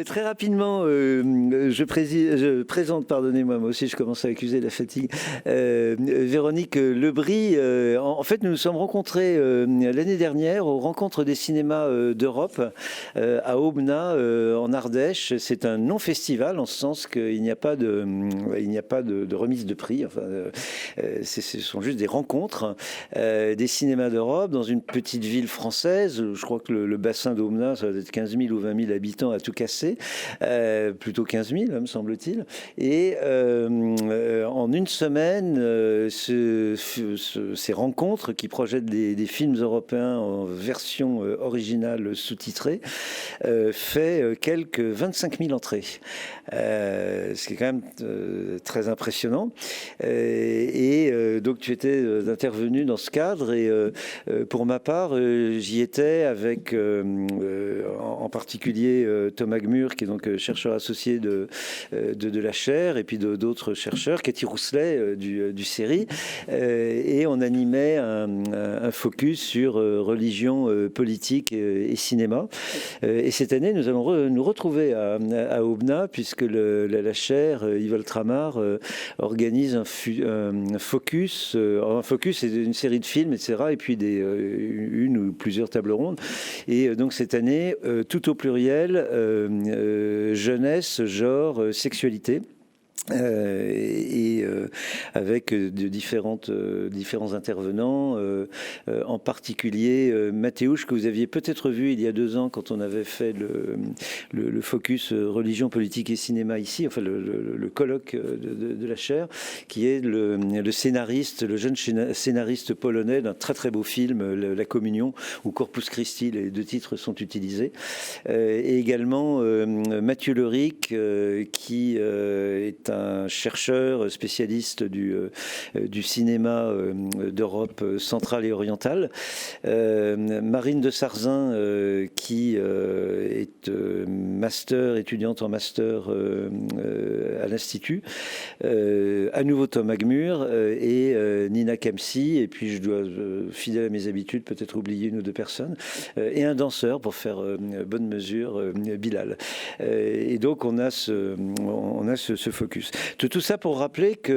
Très rapidement, présente, pardonnez-moi, moi aussi je commence à accuser la fatigue, Véronique Lebris. En fait, nous nous sommes rencontrés l'année dernière aux Rencontres des cinémas d'Europe à Aubenas, en Ardèche. C'est un non-festival, en ce sens qu'il n'y a pas de remise de prix. Enfin, ce sont juste des rencontres des cinémas d'Europe dans une petite ville française. Je crois que le bassin d'Aubenas, ça doit être 15 000 ou 20 000 habitants à tout casser. Plutôt 15 000, me semble-t-il. Et en une semaine, ces rencontres qui projettent des films européens en version originale sous-titrée fait quelques 25 000 entrées. Ce qui est quand même très impressionnant. Donc tu étais intervenu dans ce cadre et pour ma part, j'y étais avec en particulier Thomas Gmür, qui est donc chercheur associé de la chaire, et puis d'autres chercheurs, Cathy Rousselet du CERI, et on animait un focus sur religion, politique et cinéma. Et cette année, nous allons nous retrouver à Aubenas, puisque la chaire Yves Altramar organise un focus. Un focus, c'est une série de films, etc., et puis une ou plusieurs tables rondes. Et donc cette année, tout au pluriel, jeunesse, genre, sexualité. Avec différents intervenants, en particulier Mathéouche, que vous aviez peut-être vu il y a 2 ans quand on avait fait le focus religion, politique et cinéma ici, enfin le colloque de la chaire, qui est le scénariste, le jeune scénariste polonais d'un très très beau film, La Communion, ou Corpus Christi, les 2 titres sont utilisés, et également Mathieu Leric, qui est un chercheur spécialiste du cinéma d'Europe centrale et orientale. Marine de Sarzin, qui est étudiante en master à l'Institut. À nouveau Thomas Gmür et Nina Kamsi. Et puis je dois, fidèle à mes habitudes, peut-être oublier 1 ou 2 personnes. Et un danseur, pour faire bonne mesure, Bilal. Et donc on a ce focus. Tout ça pour rappeler que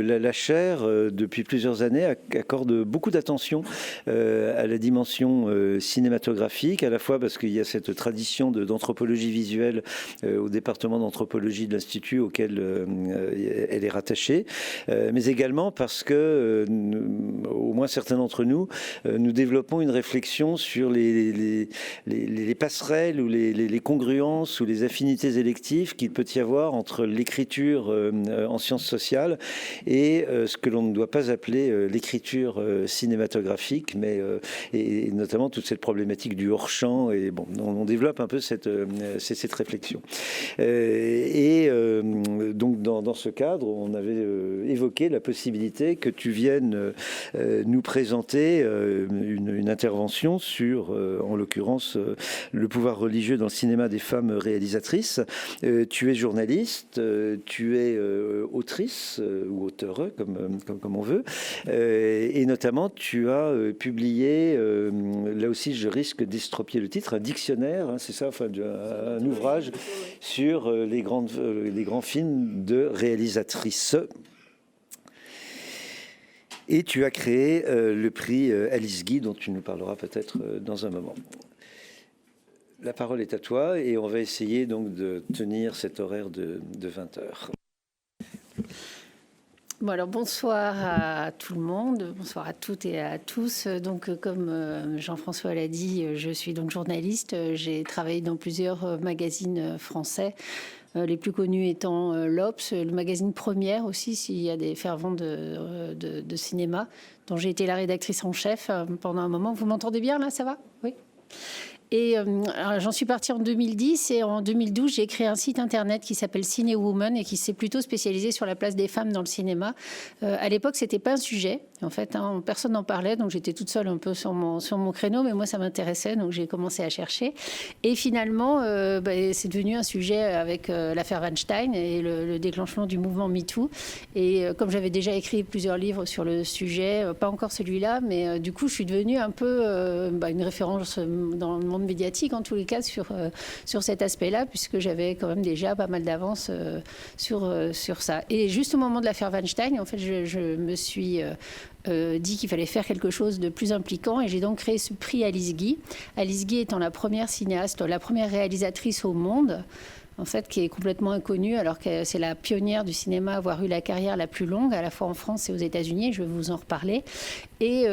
la chaire, depuis plusieurs années, accorde beaucoup d'attention à la dimension cinématographique, à la fois parce qu'il y a cette tradition d'anthropologie visuelle au département d'anthropologie de l'Institut auquel elle est rattachée, mais également parce que, au moins certains d'entre nous, nous développons une réflexion sur les passerelles ou les congruences ou les affinités électives qu'il peut y avoir entre l'écriture en sciences sociales et ce que l'on ne doit pas appeler l'écriture cinématographique, mais et notamment toute cette problématique du hors-champ. Et bon, on développe un peu cette réflexion. Donc dans ce cadre, on avait évoqué la possibilité que tu viennes nous présenter une intervention sur, en l'occurrence, le pouvoir religieux dans le cinéma des femmes réalisatrices. Tu es journaliste, tu es autrice ou auteure, comme on veut, et notamment tu as publié, là aussi je risque d'estropier le titre, un dictionnaire, hein, c'est ça, enfin, un ouvrage sur les grands films de réalisatrices. Et tu as créé le prix Alice Guy, dont tu nous parleras peut-être dans un moment. La parole est à toi et on va essayer donc de tenir cet horaire de 20 heures. Bon, alors bonsoir à tout le monde, bonsoir à toutes et à tous. Donc comme Jean-François l'a dit, je suis donc journaliste. J'ai travaillé dans plusieurs magazines français, les plus connus étant l'Obs, le magazine Première aussi, s'il y a des fervents de cinéma, dont j'ai été la rédactrice en chef pendant un moment. Vous m'entendez bien là, ça va? Oui. Et j'en suis partie en 2010 et en 2012, j'ai créé un site internet qui s'appelle Ciné Woman et qui s'est plutôt spécialisé sur la place des femmes dans le cinéma. À l'époque, c'était pas un sujet. En fait, personne n'en parlait, donc j'étais toute seule un peu sur mon créneau, mais moi, ça m'intéressait, donc j'ai commencé à chercher. Et finalement, c'est devenu un sujet avec l'affaire Weinstein et le déclenchement du mouvement MeToo. Et comme j'avais déjà écrit plusieurs livres sur le sujet, pas encore celui-là, mais du coup, je suis devenue un peu une référence dans le monde monde médiatique, en tous les cas, sur cet aspect-là, puisque j'avais quand même déjà pas mal d'avance sur ça. Et juste au moment de l'affaire Weinstein, en fait, je me suis dit qu'il fallait faire quelque chose de plus impliquant, et j'ai donc créé ce prix Alice Guy. Alice Guy étant la première cinéaste, la première réalisatrice au monde, en fait, qui est complètement inconnue, alors que c'est la pionnière du cinéma à avoir eu la carrière la plus longue, à la fois en France et aux États-Unis. Je vais vous en reparler. Et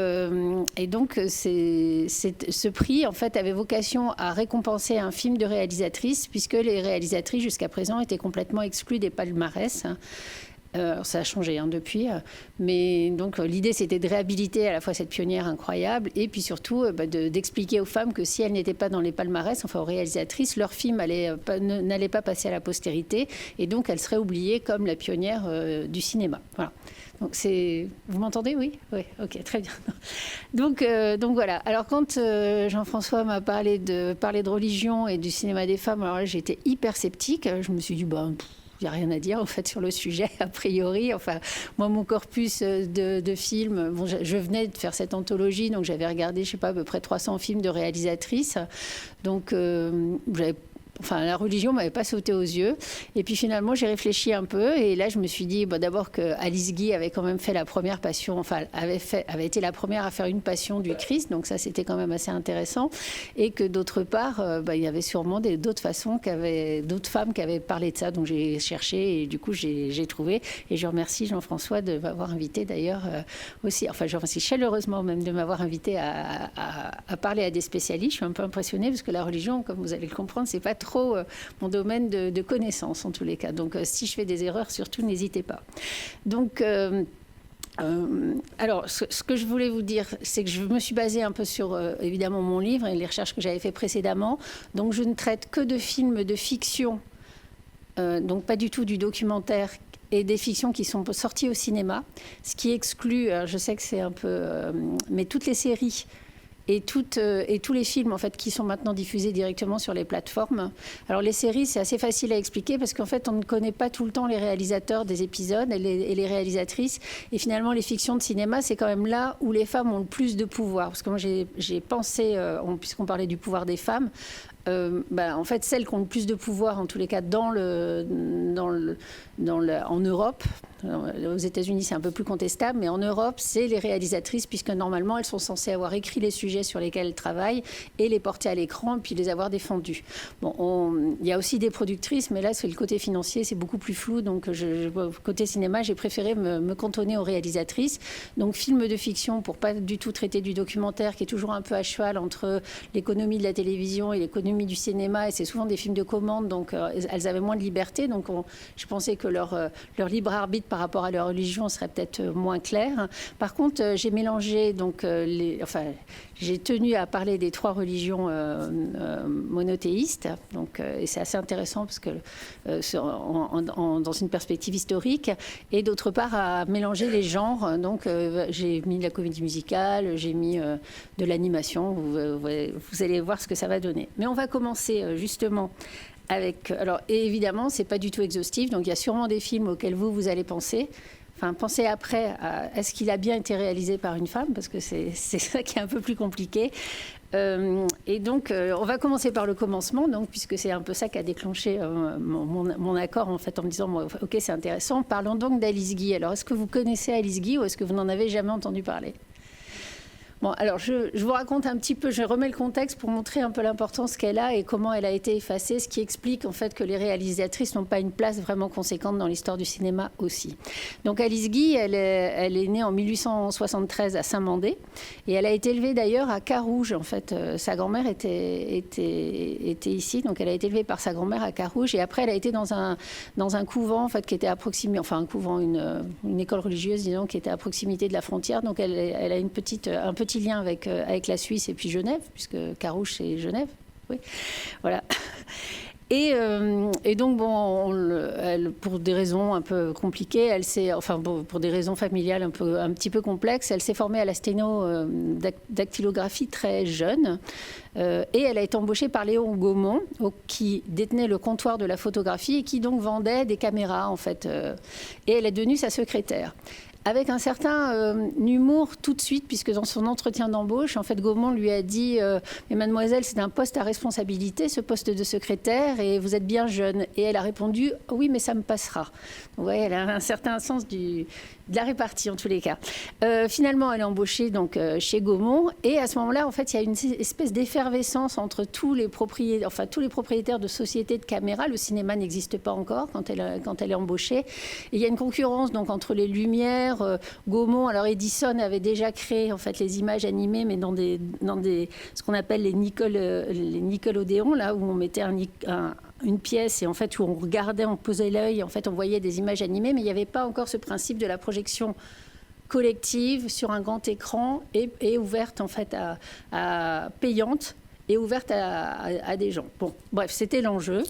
donc, ce prix, en fait, avait vocation à récompenser un film de réalisatrice, puisque les réalisatrices, jusqu'à présent, étaient complètement exclues des palmarès. Ça a changé depuis, mais donc l'idée c'était de réhabiliter à la fois cette pionnière incroyable et puis surtout d'expliquer aux femmes que si elles n'étaient pas dans les palmarès, enfin aux réalisatrices, leur film n'allait pas passer à la postérité et donc elles seraient oubliées comme la pionnière du cinéma. Voilà. Donc vous m'entendez? Oui, ok, très bien. Donc voilà. Alors quand Jean-François m'a parlé de religion et du cinéma des femmes, alors là j'étais hyper sceptique. Je me suis dit il n'y a rien à dire en fait sur le sujet a priori. Enfin, moi mon corpus de films, je venais de faire cette anthologie, donc j'avais regardé, je sais pas, à peu près 300 films de réalisatrices. Donc la religion m'avait pas sauté aux yeux. Et puis finalement, j'ai réfléchi un peu. Et là, je me suis dit, d'abord que Alice Guy avait quand même fait la première passion, avait été la première à faire une passion du Christ. Donc ça, c'était quand même assez intéressant. Et que d'autre part, il y avait sûrement d'autres femmes qui avaient parlé de ça. Donc j'ai cherché et du coup, j'ai trouvé. Et je remercie Jean-François de m'avoir invité d'ailleurs aussi. Enfin, je remercie chaleureusement même de m'avoir invité à parler à des spécialistes. Je suis un peu impressionnée parce que la religion, comme vous allez le comprendre, c'est pas trop mon domaine de connaissance en tous les cas. Donc si je fais des erreurs, surtout n'hésitez pas. Donc alors, ce que je voulais vous dire, c'est que je me suis basée un peu sur, évidemment, mon livre et les recherches que j'avais fait précédemment. Donc, je ne traite que de films de fiction, donc pas du tout du documentaire, et des fictions qui sont sorties au cinéma, ce qui exclut, je sais que c'est un peu, mais toutes les séries et tous les films en fait qui sont maintenant diffusés directement sur les plateformes. Alors les séries, c'est assez facile à expliquer parce qu'en fait on ne connaît pas tout le temps les réalisateurs des épisodes et les réalisatrices, et finalement les fictions de cinéma, c'est quand même là où les femmes ont le plus de pouvoir, parce que moi j'ai pensé, puisqu'on parlait du pouvoir des femmes, en fait celles qui ont le plus de pouvoir en tous les cas en Europe. Aux États-Unis, c'est un peu plus contestable, mais en Europe, c'est les réalisatrices, puisque normalement, elles sont censées avoir écrit les sujets sur lesquels elles travaillent et les porter à l'écran, puis les avoir défendus. Bon, il y a aussi des productrices, mais là, c'est le côté financier, c'est beaucoup plus flou. Donc, côté cinéma, j'ai préféré me cantonner aux réalisatrices. Donc, films de fiction, pour pas du tout traiter du documentaire, qui est toujours un peu à cheval entre l'économie de la télévision et l'économie du cinéma, et c'est souvent des films de commande, donc elles avaient moins de liberté. Donc, je pensais que leur libre arbitre par rapport à leur religion serait peut-être moins clair. Par contre, j'ai mélangé, donc, j'ai tenu à parler des 3 religions monothéistes, donc, et c'est assez intéressant parce que dans une perspective historique, et d'autre part à mélanger les genres. Donc, j'ai mis de la comédie musicale, j'ai mis de l'animation. Vous allez voir ce que ça va donner. Mais on va commencer justement alors évidemment, c'est pas du tout exhaustif, donc il y a sûrement des films auxquels vous allez penser. Enfin, pensez après à est-ce qu'il a bien été réalisé par une femme, parce que c'est ça qui est un peu plus compliqué. Et donc, on va commencer par le commencement, donc, puisque c'est un peu ça qui a déclenché mon accord, en fait, en me disant, ok, c'est intéressant. Parlons donc d'Alice Guy. Alors, est-ce que vous connaissez Alice Guy ou est-ce que vous n'en avez jamais entendu parler ? Bon, alors je vous raconte un petit peu, je remets le contexte pour montrer un peu l'importance qu'elle a et comment elle a été effacée, ce qui explique en fait que les réalisatrices n'ont pas une place vraiment conséquente dans l'histoire du cinéma aussi. Donc Alice Guy, elle est née en 1873 à Saint-Mandé et elle a été élevée d'ailleurs à Carouge. En fait, sa grand-mère était ici, donc elle a été élevée par sa grand-mère à Carouge, et après elle a été dans un couvent en fait qui était à proximité, enfin un couvent, une école religieuse disons, qui était à proximité de la frontière. Donc elle a un petit lien avec la Suisse et puis Genève, puisque Carouge c'est Genève, oui, voilà. Et donc, elle, pour des raisons un peu compliquées, pour des raisons familiales un petit peu complexes, elle s'est formée à la sténodactylographie très jeune. Et elle a été embauchée par Léon Gaumont, qui détenait le comptoir de la photographie et qui donc vendait des caméras, en fait. Et elle est devenue sa secrétaire. avec un certain humour tout de suite, puisque dans son entretien d'embauche, en fait, Gaumont lui a dit mais mademoiselle, c'est un poste à responsabilité, ce poste de secrétaire, et vous êtes bien jeune. Et elle a répondu oui, mais ça me passera. Donc, ouais, elle a un certain sens de la répartie en tous les cas. Finalement, elle est embauchée donc, chez Gaumont, et à ce moment-là, en fait, il y a une espèce d'effervescence entre tous les propriétaires de sociétés de caméras. Le cinéma n'existe pas encore quand elle est embauchée. Et il y a une concurrence donc, entre les Lumières, Gaumont. Alors Edison avait déjà créé en fait, les images animées, mais dans ce qu'on appelle les Nickelodeon, là où on mettait une pièce et en fait où on regardait, on posait l'œil, en fait on voyait des images animées, mais il n'y avait pas encore ce principe de la projection collective sur un grand écran et ouverte en fait à payante et ouverte à des gens. Bon, bref, c'était l'enjeu.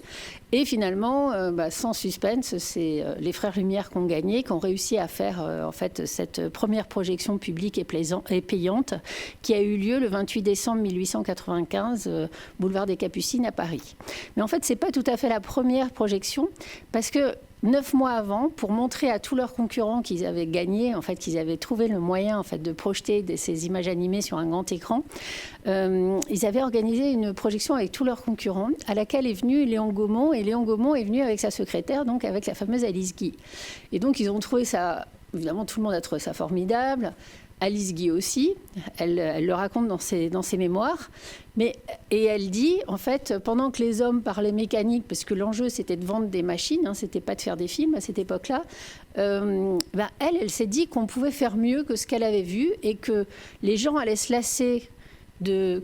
Et finalement, sans suspense, c'est les frères Lumière qui ont gagné, qui ont réussi à faire en fait cette première projection publique et payante qui a eu lieu le 28 décembre 1895, boulevard des Capucines à Paris. Mais en fait, c'est pas tout à fait la première projection parce que 9 mois avant, pour montrer à tous leurs concurrents qu'ils avaient gagné, en fait, qu'ils avaient trouvé le moyen en fait, de projeter ces images animées sur un grand écran, ils avaient organisé une projection avec tous leurs concurrents, à laquelle est venu Léon Gaumont, et Léon Gaumont est venu avec sa secrétaire, donc avec la fameuse Alice Guy. Et donc, ils ont trouvé ça, évidemment, tout le monde a trouvé ça formidable. Alice Guy aussi, elle le raconte dans ses mémoires, et elle dit, en fait, pendant que les hommes parlaient mécanique, parce que l'enjeu c'était de vendre des machines, c'était pas de faire des films à cette époque-là, elle s'est dit qu'on pouvait faire mieux que ce qu'elle avait vu, et que les gens allaient se lasser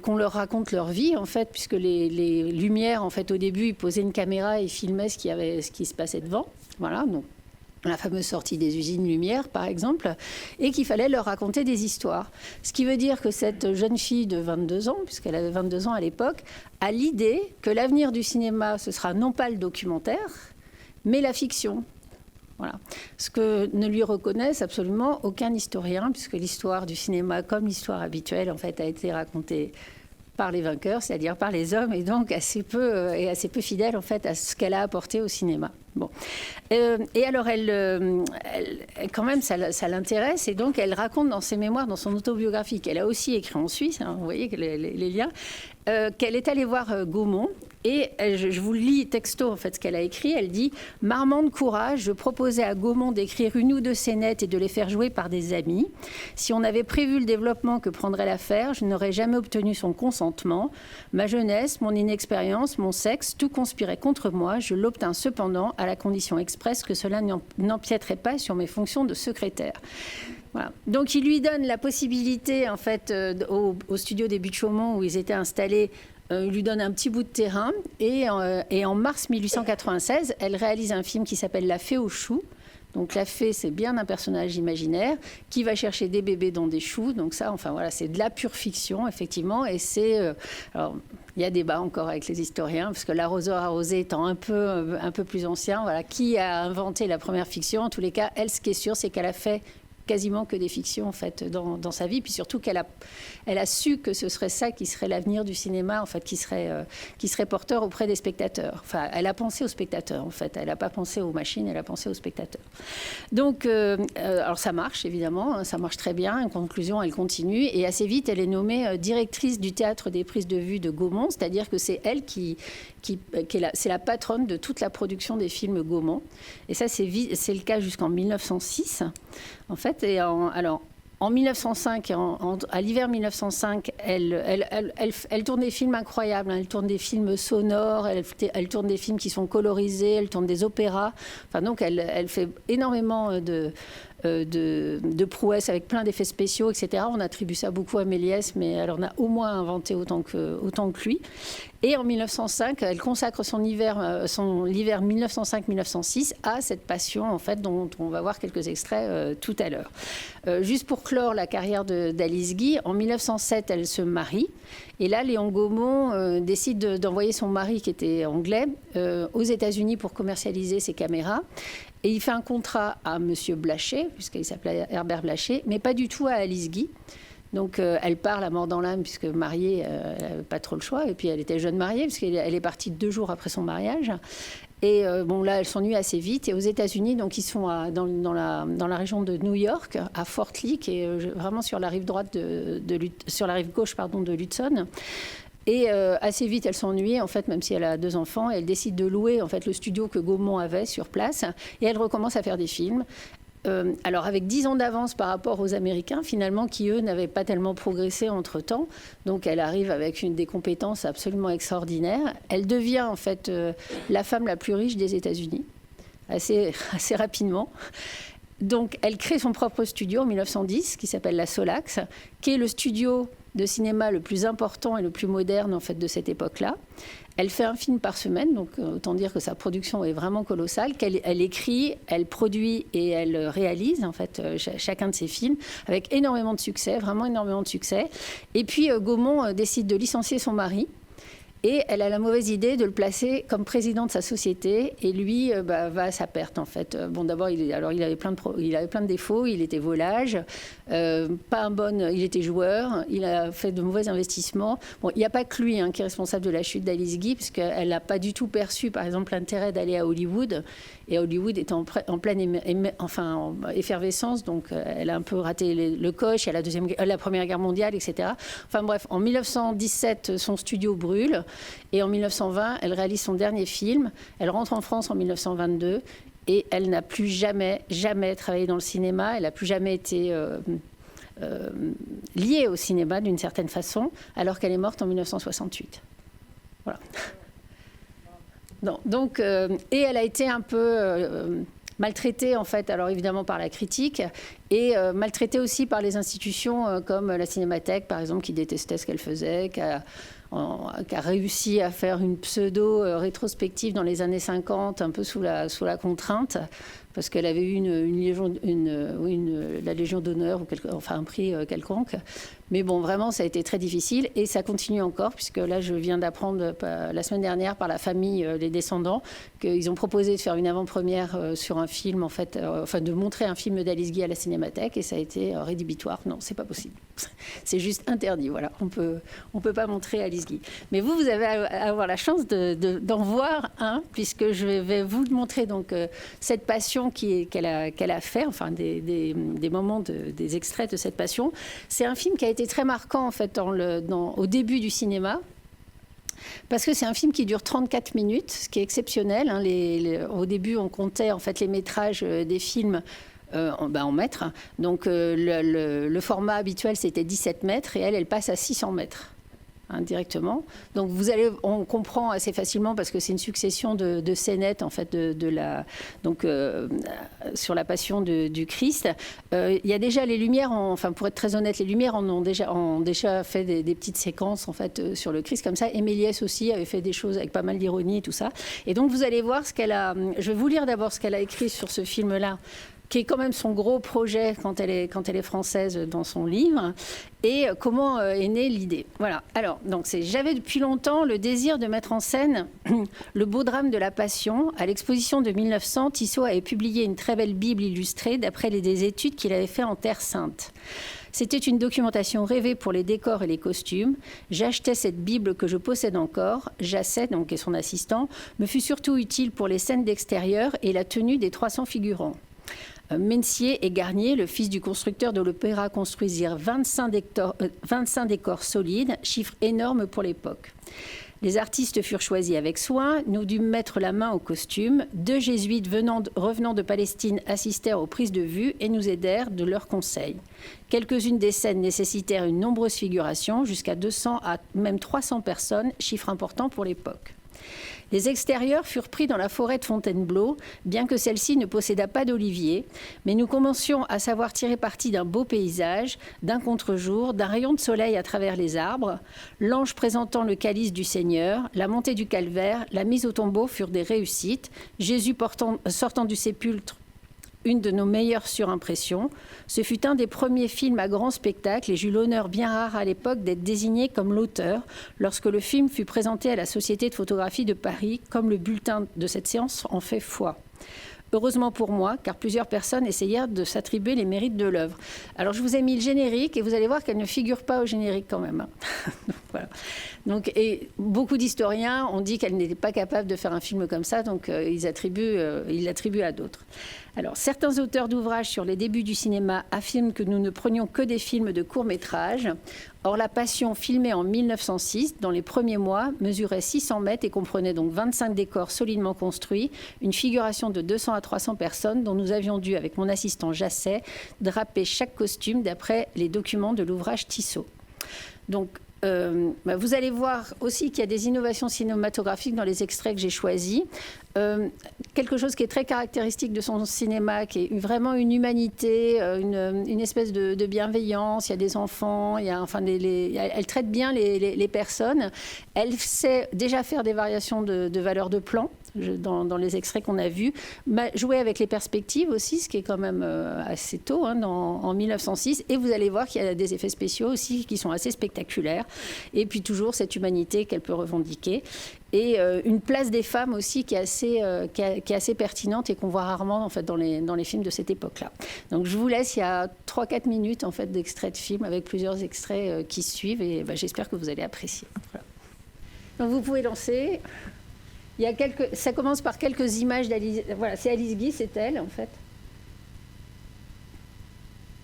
qu'on leur raconte leur vie, en fait, puisque les Lumières, en fait, au début, ils posaient une caméra et filmaient ce qui se passait devant, voilà, donc la fameuse sortie des usines Lumière, par exemple, et qu'il fallait leur raconter des histoires. Ce qui veut dire que cette jeune fille de 22 ans, puisqu'elle avait 22 ans à l'époque, a l'idée que l'avenir du cinéma, ce sera non pas le documentaire, mais la fiction. Voilà. Ce que ne lui reconnaissent absolument aucun historien, puisque l'histoire du cinéma, comme l'histoire habituelle, en fait, a été racontée par les vainqueurs, c'est-à-dire par les hommes, et donc assez peu fidèle en fait à ce qu'elle a apporté au cinéma. Bon, et alors elle quand même ça l'intéresse, et donc elle raconte dans ses mémoires, dans son autobiographie qu'elle a aussi écrit en Suisse, vous voyez les liens, qu'elle est allée voir Gaumont. Et je vous lis texto en fait ce qu'elle a écrit. Elle dit « Marmant de courage, je proposais à Gaumont d'écrire une ou deux scénettes et de les faire jouer par des amis. Si on avait prévu le développement que prendrait l'affaire, je n'aurais jamais obtenu son consentement. Ma jeunesse, mon inexpérience, mon sexe, tout conspirait contre moi. Je l'obtins cependant à la condition expresse que cela n'empiéterait pas sur mes fonctions de secrétaire. » Voilà. Donc il lui donne la possibilité en fait au studio des Buttes-Chaumont où ils étaient installés. Il lui donne un petit bout de terrain et en mars 1896, elle réalise un film qui s'appelle La Fée aux choux. Donc la fée, c'est bien un personnage imaginaire qui va chercher des bébés dans des choux. Donc ça, enfin voilà, c'est de la pure fiction, effectivement. Et c'est... alors, il y a débat encore avec les historiens, parce que L'arroseur arrosé étant un peu plus ancien, voilà, qui a inventé la première fiction? En tous les cas, elle, ce qui est sûr, c'est qu'elle a fait quasiment que des fictions en fait dans sa vie, puis surtout qu'elle a su que ce serait ça qui serait l'avenir du cinéma en fait, qui serait porteur auprès des spectateurs. Enfin, elle a pensé aux spectateurs en fait, elle n'a pas pensé aux machines, elle a pensé aux spectateurs. Donc, alors ça marche évidemment, ça marche très bien. En conclusion, elle continue et assez vite, elle est nommée directrice du théâtre des prises de vue de Gaumont, c'est-à-dire que c'est elle c'est la patronne de toute la production des films Gaumont. Et ça, c'est le cas jusqu'en 1906. En fait, et en 1905, à l'hiver 1905, elle tourne des films incroyables. Elle tourne des films sonores, elle tourne des films qui sont colorisés, elle tourne des opéras. Enfin, donc, elle fait énormément de prouesses avec plein d'effets spéciaux, etc. On attribue ça beaucoup à Méliès, mais elle en a au moins inventé autant que lui. Et en 1905, elle consacre l'hiver 1905-1906 à cette passion, en fait, dont on va voir quelques extraits tout à l'heure. Juste pour clore la carrière d'Alice Guy, en 1907, elle se marie. Et là, Léon Gaumont décide d'envoyer son mari, qui était anglais, aux États-Unis pour commercialiser ses caméras. Et il fait un contrat à M. Blaché, puisqu'il s'appelait Herbert Blaché, mais pas du tout à Alice Guy. Donc, elle part la mort dans l'âme, puisque mariée, elle n'avait pas trop le choix. Et puis, elle était jeune mariée, puisqu'elle est partie 2 jours après son mariage. Et bon, là, elle s'ennuie assez vite. Et aux États-Unis, donc ils sont dans la région de New York, à Fort Lee, qui est vraiment sur la rive droite sur la rive gauche, pardon, de l'Hudson. Et assez vite, elle s'ennuie, en fait, même si elle a 2 enfants. Elle décide de louer, en fait, le studio que Gaumont avait sur place. Et elle recommence à faire des films. Alors avec 10 ans d'avance par rapport aux Américains, finalement, qui eux n'avaient pas tellement progressé entre-temps. Donc elle arrive avec des compétences absolument extraordinaires. Elle devient en fait la femme la plus riche des États-Unis, assez rapidement. Donc elle crée son propre studio en 1910, qui s'appelle la Solax, qui est le studio de cinéma le plus important et le plus moderne en fait de cette époque-là. Elle fait un film par semaine, donc autant dire que sa production est vraiment colossale, qu'elle écrit, elle produit et elle réalise en fait chacun de ses films avec énormément de succès, vraiment énormément de succès. Et puis Gaumont décide de licencier son mari. Et elle a la mauvaise idée de le placer comme président de sa société. Et lui va à sa perte, en fait. Bon, d'abord, il avait plein de défauts. Il était volage, il était joueur. Il a fait de mauvais investissements. Bon, il n'y a pas que lui qui est responsable de la chute d'Alice Guy, puisqu'elle n'a pas du tout perçu, par exemple, l'intérêt d'aller à Hollywood. Et Hollywood était en pleine effervescence. Donc, elle a un peu raté le coche. Il y a la Première Guerre mondiale, etc. Enfin bref, en 1917, son studio brûle. Et en 1920, elle réalise son dernier film. Elle rentre en France en 1922 et elle n'a plus jamais travaillé dans le cinéma. Elle n'a plus jamais été liée au cinéma d'une certaine façon, alors qu'elle est morte en 1968. Voilà. Non, donc, et elle a été un peu maltraitée, en fait, alors évidemment par la critique, et maltraitée aussi par les institutions comme la Cinémathèque, par exemple, qui détestait ce qu'elle faisait, qui a réussi à faire une pseudo-rétrospective dans les années 50, un peu sous la contrainte, parce qu'elle avait eu la Légion d'honneur, ou un prix quelconque. Mais bon, vraiment, ça a été très difficile, et ça continue encore, puisque là, je viens d'apprendre la semaine dernière par la famille, les descendants, qu'ils ont proposé de faire une avant-première sur un film, en fait, de montrer un film d'Alice Guy à la Cinémathèque, et ça a été rédhibitoire. Non, c'est pas possible. C'est juste interdit, voilà. On peut pas montrer Alice Guy. Mais vous avez à avoir la chance d'en voir un, puisque je vais vous montrer donc cette passion qu'elle a fait, enfin des moments, des extraits de cette passion. C'est un film qui a été très marquant en fait au début du cinéma. Parce que c'est un film qui dure 34 minutes, ce qui est exceptionnel. Au début, on comptait en fait les métrages des films en mètres. Donc le format habituel, c'était 17 mètres et elle passe à 600 mètres. Directement. Donc on comprend assez facilement parce que c'est une succession de scénettes en fait sur la passion du Christ. Il y a déjà les lumières, pour être très honnête, les lumières ont déjà fait des petites séquences en fait sur le Christ comme ça. Et Méliès aussi avait fait des choses avec pas mal d'ironie et tout ça. Et donc vous allez voir ce qu'elle a. Je vais vous lire d'abord ce qu'elle a écrit sur ce film-là, qui est quand même son gros projet quand elle est française dans son livre, et comment est née l'idée. Voilà. Alors, donc j'avais depuis longtemps le désir de mettre en scène le beau drame de la Passion. À l'exposition de 1900, Tissot avait publié une très belle Bible illustrée d'après des études qu'il avait fait en Terre Sainte. C'était une documentation rêvée pour les décors et les costumes. J'achetais cette Bible que je possède encore. Jacet, donc, qui est son assistant, me fut surtout utile pour les scènes d'extérieur et la tenue des 300 figurants. Mencier et Garnier, le fils du constructeur de l'opéra, construisirent 25 décors solides, chiffre énorme pour l'époque. Les artistes furent choisis avec soin. Nous dûmes mettre la main au costume. 2 jésuites revenant de Palestine assistèrent aux prises de vue et nous aidèrent de leurs conseils. Quelques-unes des scènes nécessitèrent une nombreuse figuration, jusqu'à 200 à même 300 personnes, chiffre important pour l'époque. Les extérieurs furent pris dans la forêt de Fontainebleau, bien que celle-ci ne possédât pas d'olivier, mais nous commencions à savoir tirer parti d'un beau paysage, d'un contre-jour, d'un rayon de soleil à travers les arbres. L'ange présentant le calice du Seigneur, la montée du calvaire, la mise au tombeau furent des réussites. Jésus sortant du sépulcre, une de nos meilleures surimpressions. Ce fut un des premiers films à grand spectacle et j'eus l'honneur bien rare à l'époque d'être désigné comme l'auteur lorsque le film fut présenté à la Société de photographie de Paris, comme le bulletin de cette séance en fait foi. Heureusement pour moi, car plusieurs personnes essayèrent de s'attribuer les mérites de l'œuvre. Alors je vous ai mis le générique et vous allez voir qu'elle ne figure pas au générique quand même. Voilà. Donc, et beaucoup d'historiens ont dit qu'elle n'était pas capable de faire un film comme ça, donc ils l'attribuent à d'autres. Alors, certains auteurs d'ouvrages sur les débuts du cinéma affirment que nous ne prenions que des films de court-métrage. Or, La Passion, filmée en 1906, dans les premiers mois, mesurait 600 mètres et comprenait donc 25 décors solidement construits, une figuration de 200 à 300 personnes dont nous avions dû, avec mon assistant Jasset, draper chaque costume d'après les documents de l'ouvrage Tissot. Donc, vous allez voir aussi qu'il y a des innovations cinématographiques dans les extraits que j'ai choisis. Quelque chose qui est très caractéristique de son cinéma, qui est vraiment une humanité, une espèce de bienveillance. Il y a des enfants, elle traite bien les personnes. Elle sait déjà faire des variations de valeur de plan. Dans les extraits qu'on a vus, jouer avec les perspectives aussi, ce qui est quand même assez tôt, en 1906. Et vous allez voir qu'il y a des effets spéciaux aussi qui sont assez spectaculaires. Et puis toujours cette humanité qu'elle peut revendiquer. Et une place des femmes aussi qui est assez pertinente et qu'on voit rarement en fait, dans les films de cette époque-là. Donc je vous laisse, il y a 3-4 minutes en fait, d'extraits de films avec plusieurs extraits qui suivent et j'espère que vous allez apprécier. Voilà. Donc vous pouvez lancer. Ça commence par quelques images d'Alice. Voilà, c'est Alice Guy, c'est elle en fait.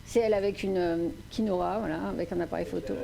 C'est elle avec une Kinora, voilà, avec un appareil photo.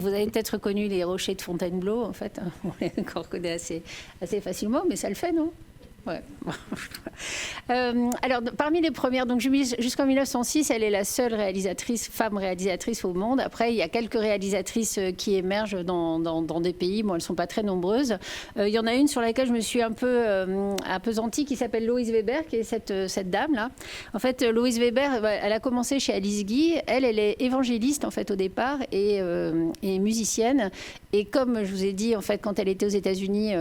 Vous avez peut-être reconnu les rochers de Fontainebleau, en fait. On les reconnaît assez facilement, mais ça le fait, non? Ouais. Alors, parmi les premières, donc jusqu'en 1906, elle est la seule femme réalisatrice au monde. Après, il y a quelques réalisatrices qui émergent dans des pays. Bon, elles ne sont pas très nombreuses. Il y en a une sur laquelle je me suis un peu appesantie qui s'appelle Louise Weber, qui est cette dame-là. En fait, Louise Weber, elle a commencé chez Alice Guy. Elle est évangéliste, en fait, au départ, et musicienne. Et comme je vous ai dit, en fait, quand elle était aux États-Unis,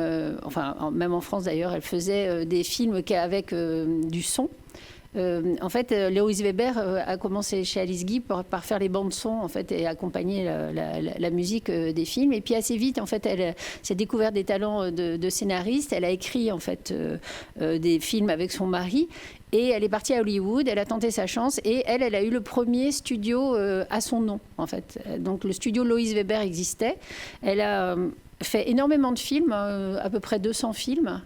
même en France d'ailleurs, elle faisait des films avec du son. En fait, Louise Weber a commencé chez Alice Guy par faire les bandes son, en fait, et accompagner la musique des films. Et puis assez vite, en fait, elle s'est découvert des talents de scénariste. Elle a écrit, en fait, des films avec son mari. Et elle est partie à Hollywood, elle a tenté sa chance et elle a eu le premier studio à son nom, en fait. Donc le studio Louise Weber existait. Elle a fait énormément de films, à peu près 200 films.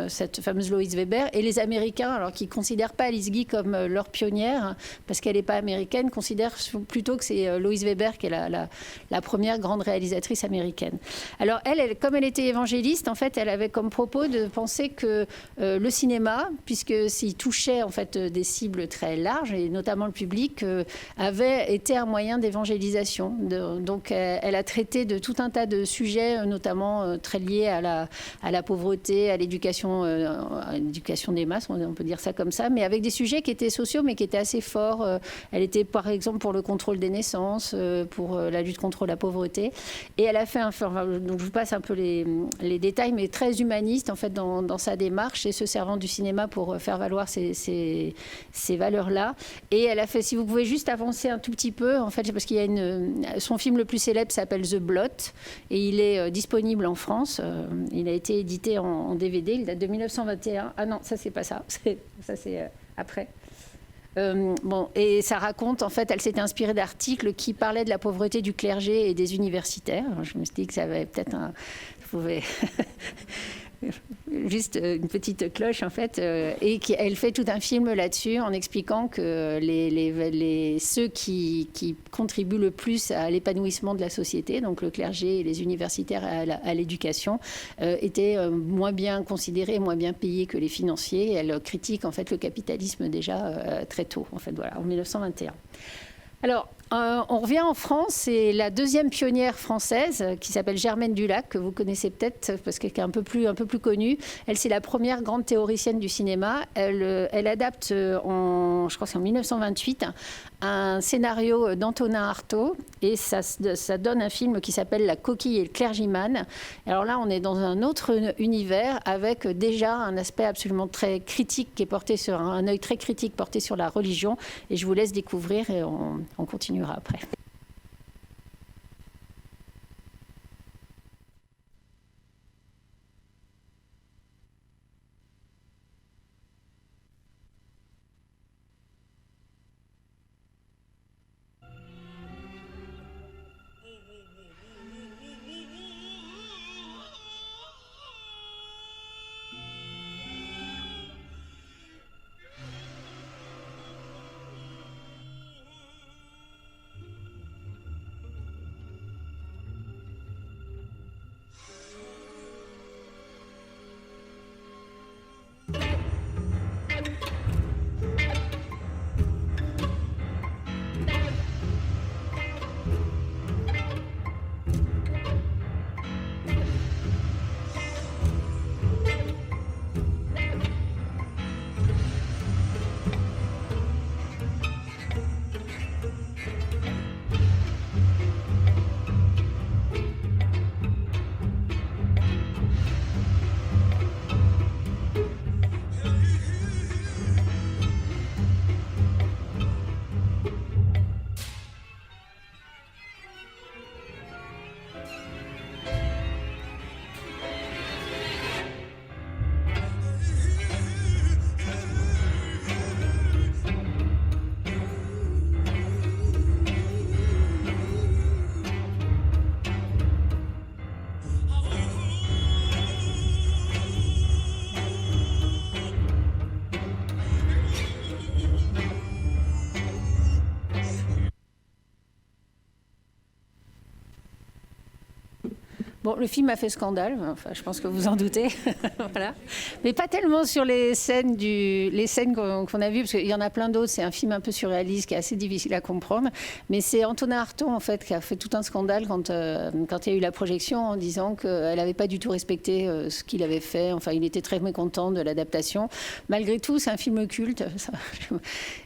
Cette fameuse Louise Weber, et les Américains, alors qu'ils ne considèrent pas Alice Guy comme leur pionnière, parce qu'elle n'est pas américaine, considèrent plutôt que c'est Louise Weber qui est la première grande réalisatrice américaine. Alors elle, comme elle était évangéliste, en fait, elle avait comme propos de penser que le cinéma, puisque s'il touchait en fait des cibles très larges, et notamment le public, avait été un moyen d'évangélisation. Donc elle a traité de tout un tas de sujets, notamment très liés à la pauvreté, à l'éducation des masses, on peut dire ça comme ça, mais avec des sujets qui étaient sociaux, mais qui étaient assez forts. Elle était, par exemple, pour le contrôle des naissances, pour la lutte contre la pauvreté. Et elle a fait donc je vous passe un peu les détails, mais très humaniste, en fait, dans sa démarche, et se servant du cinéma pour faire valoir ces valeurs-là. Et elle a fait, si vous pouvez juste avancer un tout petit peu, en fait, parce qu'il y a son film le plus célèbre s'appelle The Blot, et il est disponible en France. Il a été édité en DVD. Il date de 1921. Ah non, ça, c'est pas ça. Ça, c'est après. Et ça raconte, en fait, elle s'était inspirée d'articles qui parlaient de la pauvreté du clergé et des universitaires. Alors, je me suis dit que ça avait peut-être juste une petite cloche, en fait, et elle fait tout un film là-dessus en expliquant que ceux qui contribuent le plus à l'épanouissement de la société, donc le clergé et les universitaires à l'éducation, étaient moins bien considérés, moins bien payés que les financiers. Et elle critique, en fait, le capitalisme déjà très tôt, en fait, voilà, en 1921. Alors, on revient en France, c'est la deuxième pionnière française qui s'appelle Germaine Dulac, que vous connaissez peut-être parce qu'elle est un peu plus connue. Elle, c'est la première grande théoricienne du cinéma. Elle adapte, je crois que c'est en 1928, un scénario d'Antonin Artaud, et ça donne un film qui s'appelle La coquille et le clergyman. Alors là, on est dans un autre univers avec déjà un aspect absolument très critique qui est porté sur un œil très critique porté sur la religion. Et je vous laisse découvrir et on continuera après. Bon, le film a fait scandale, enfin, je pense que vous en doutez, voilà. Mais pas tellement sur les scènes qu'on a vues, parce qu'il y en a plein d'autres. C'est un film un peu surréaliste qui est assez difficile à comprendre. Mais c'est Antonin Artaud, en fait, qui a fait tout un scandale quand il y a eu la projection, en disant qu'elle n'avait pas du tout respecté ce qu'il avait fait. Enfin, il était très mécontent de l'adaptation. Malgré tout, c'est un film culte.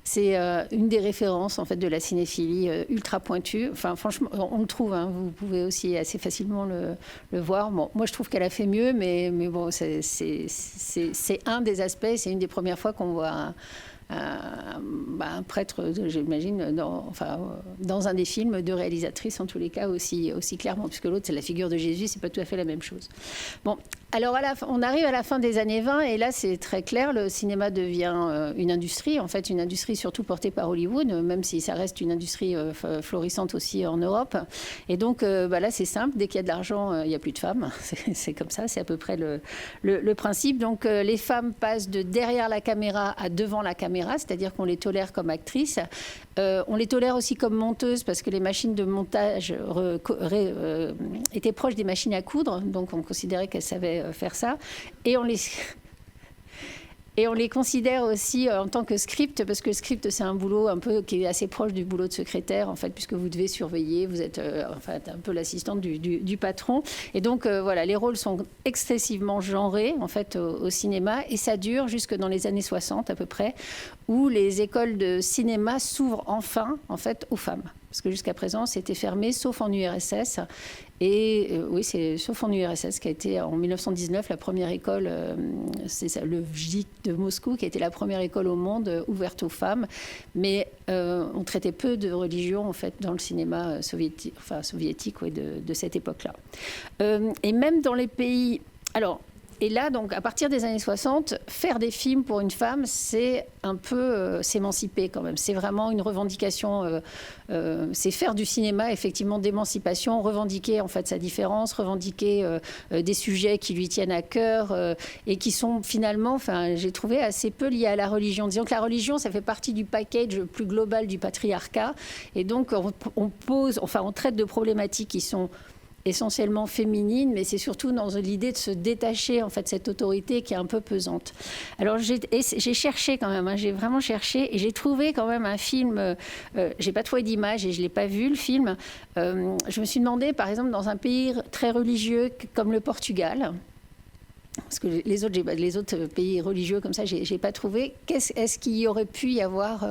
C'est une des références, en fait, de la cinéphilie ultra pointue. Enfin, franchement, on le trouve. Hein, vous pouvez aussi assez facilement le voir. Bon, moi, je trouve qu'elle a fait mieux, mais bon, c'est un des aspects. C'est une des premières fois qu'on voit un prêtre, j'imagine, dans un des films de réalisatrice, en tous les cas, aussi clairement, puisque l'autre, c'est la figure de Jésus, c'est pas tout à fait la même chose. Bon, alors on arrive à la fin des années 20, et là, c'est très clair, le cinéma devient une industrie, en fait, une industrie surtout portée par Hollywood, même si ça reste une industrie florissante aussi en Europe. Et donc, là, c'est simple, dès qu'il y a de l'argent, il n'y a plus de femmes. C'est comme ça, c'est à peu près le principe. Donc, les femmes passent de derrière la caméra à devant la caméra, c'est-à-dire qu'on les tolère comme actrices. On les tolère aussi comme monteuses parce que les machines de montage étaient proches des machines à coudre, donc on considérait qu'elles savaient faire ça. Et on les considère aussi en tant que script, parce que le script, c'est un boulot un peu qui est assez proche du boulot de secrétaire, en fait, puisque vous devez surveiller, vous êtes un peu l'assistante du patron. Et donc, voilà, les rôles sont excessivement genrés, en fait, au cinéma, et ça dure jusque dans les années 60, à peu près, où les écoles de cinéma s'ouvrent enfin, en fait, aux femmes. Parce que jusqu'à présent, c'était fermé, sauf en URSS. Et oui, c'est sauf en URSS, qui a été en 1919 la première école, c'est ça, le VJIC de Moscou, qui a été la première école au monde ouverte aux femmes. Mais on traitait peu de religion, en fait, dans le cinéma soviétique ouais, de cette époque-là. Et même dans les pays... Alors, et là, donc, à partir des années 60, faire des films pour une femme, c'est un peu s'émanciper quand même. C'est vraiment une revendication. C'est faire du cinéma, effectivement, d'émancipation, revendiquer en fait sa différence, revendiquer des sujets qui lui tiennent à cœur et qui sont finalement, enfin, j'ai trouvé assez peu liés à la religion. Disons que la religion, ça fait partie du package plus global du patriarcat, et donc on traite de problématiques qui sont essentiellement féminine, mais c'est surtout dans l'idée de se détacher en fait de cette autorité qui est un peu pesante. Alors j'ai cherché quand même, hein, j'ai vraiment cherché, et j'ai trouvé quand même un film, j'ai pas trouvé d'image et je l'ai pas vu le film. Je me suis demandé, par exemple, dans un pays très religieux comme le Portugal, parce que les autres pays religieux comme ça, j'ai pas trouvé. Est-ce qu'il y aurait pu y avoir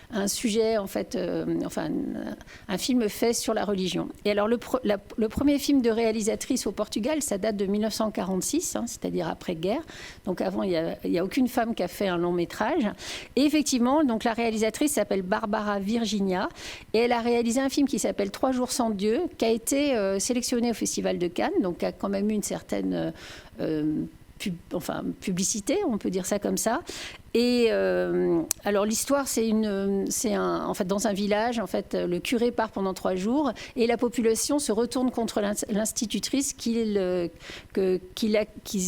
un sujet, en fait, un film fait sur la religion? Et alors, le premier film de réalisatrice au Portugal, ça date de 1946, hein, c'est-à-dire après-guerre. Donc, avant, il n'y a aucune femme qui a fait un long métrage. Et effectivement, donc, la réalisatrice s'appelle Barbara Virginia, et elle a réalisé un film qui s'appelle 3 jours sans Dieu, qui a été sélectionné au Festival de Cannes, donc qui a quand même eu une certaine... publicité, on peut dire ça comme ça. Et alors l'histoire, c'est en fait dans un village, en fait, le curé part pendant 3 jours et la population se retourne contre l'institutrice qu'ils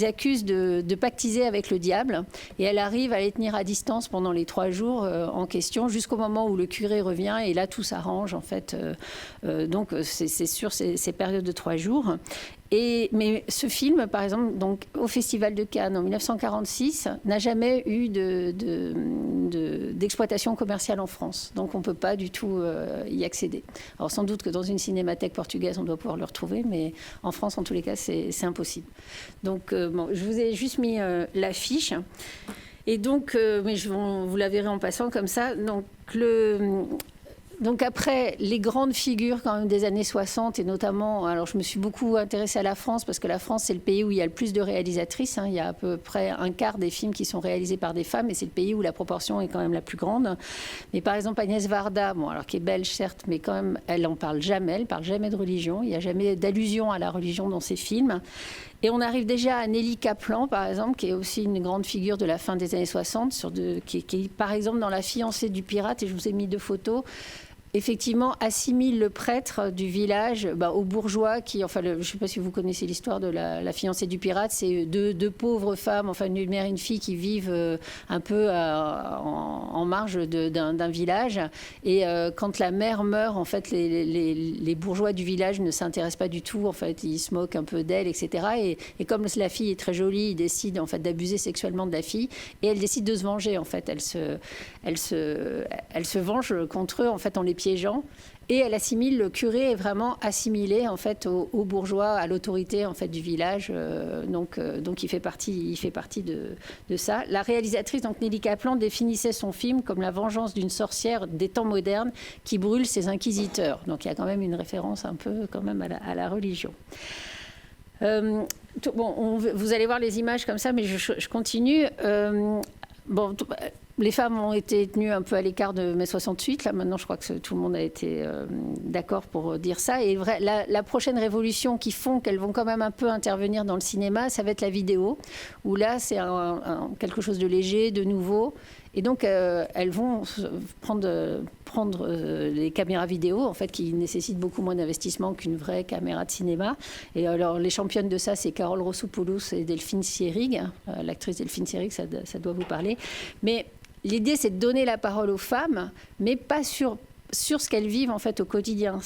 accusent de pactiser avec le diable. Et elle arrive à les tenir à distance pendant les 3 jours en question, jusqu'au moment où le curé revient, et là tout s'arrange en fait. Donc c'est sur ces périodes de 3 jours. Mais ce film, par exemple, donc, au Festival de Cannes en 1946, n'a jamais eu d'exploitation commerciale en France. Donc on ne peut pas du tout y accéder. Alors sans doute que dans une cinémathèque portugaise, on doit pouvoir le retrouver, mais en France, en tous les cas, c'est impossible. Donc je vous ai juste mis l'affiche. Et donc, mais vous la verrez en passant comme ça. Donc après, les grandes figures quand même des années 60, et notamment, alors je me suis beaucoup intéressée à la France, parce que la France, c'est le pays où il y a le plus de réalisatrices, hein. Il y a à peu près un quart des films qui sont réalisés par des femmes, et c'est le pays où la proportion est quand même la plus grande. Mais par exemple, Agnès Varda, alors qui est belge certes, mais quand même, elle n'en parle jamais, elle ne parle jamais de religion, il n'y a jamais d'allusion à la religion dans ses films. Et on arrive déjà à Nelly Kaplan, par exemple, qui est aussi une grande figure de la fin des années 60, qui est par exemple dans La fiancée du pirate, et je vous ai mis 2 photos. effectivement, assimile le prêtre du village au bourgeois qui, je ne sais pas si vous connaissez l'histoire de la fiancée du pirate, c'est deux pauvres femmes, une mère et une fille qui vivent un peu en marge d'un village. Et quand la mère meurt, en fait, les bourgeois du village ne s'intéressent pas du tout. En fait, ils se moquent un peu d'elle, etc. Et comme la fille est très jolie, ils décident en fait d'abuser sexuellement de la fille. Et elle décide de se venger. En fait, elle se venge contre eux en fait en les piégeant. Et elle assimile, le curé est vraiment assimilé en fait aux bourgeois, à l'autorité en fait du village. Donc il fait partie de ça. La réalisatrice, donc Nelly Kaplan, définissait son film comme la vengeance d'une sorcière des temps modernes qui brûle ses inquisiteurs. Donc il y a quand même une référence un peu quand même à la religion. Vous allez voir les images comme ça, mais je continue. Les femmes ont été tenues un peu à l'écart de mai 68. Là, maintenant, je crois que tout le monde a été d'accord pour dire ça. Et la prochaine révolution qui font qu'elles vont quand même un peu intervenir dans le cinéma, ça va être la vidéo, où là, c'est quelque chose de léger, de nouveau. Et donc, elles vont prendre les caméras vidéo, en fait, qui nécessitent beaucoup moins d'investissement qu'une vraie caméra de cinéma. Et alors, les championnes de ça, c'est Carole Rossopoulos et Delphine Seyrig. L'actrice Delphine Seyrig, ça doit vous parler. Mais l'idée, c'est de donner la parole aux femmes, mais pas sur ce qu'elles vivent en fait au quotidien,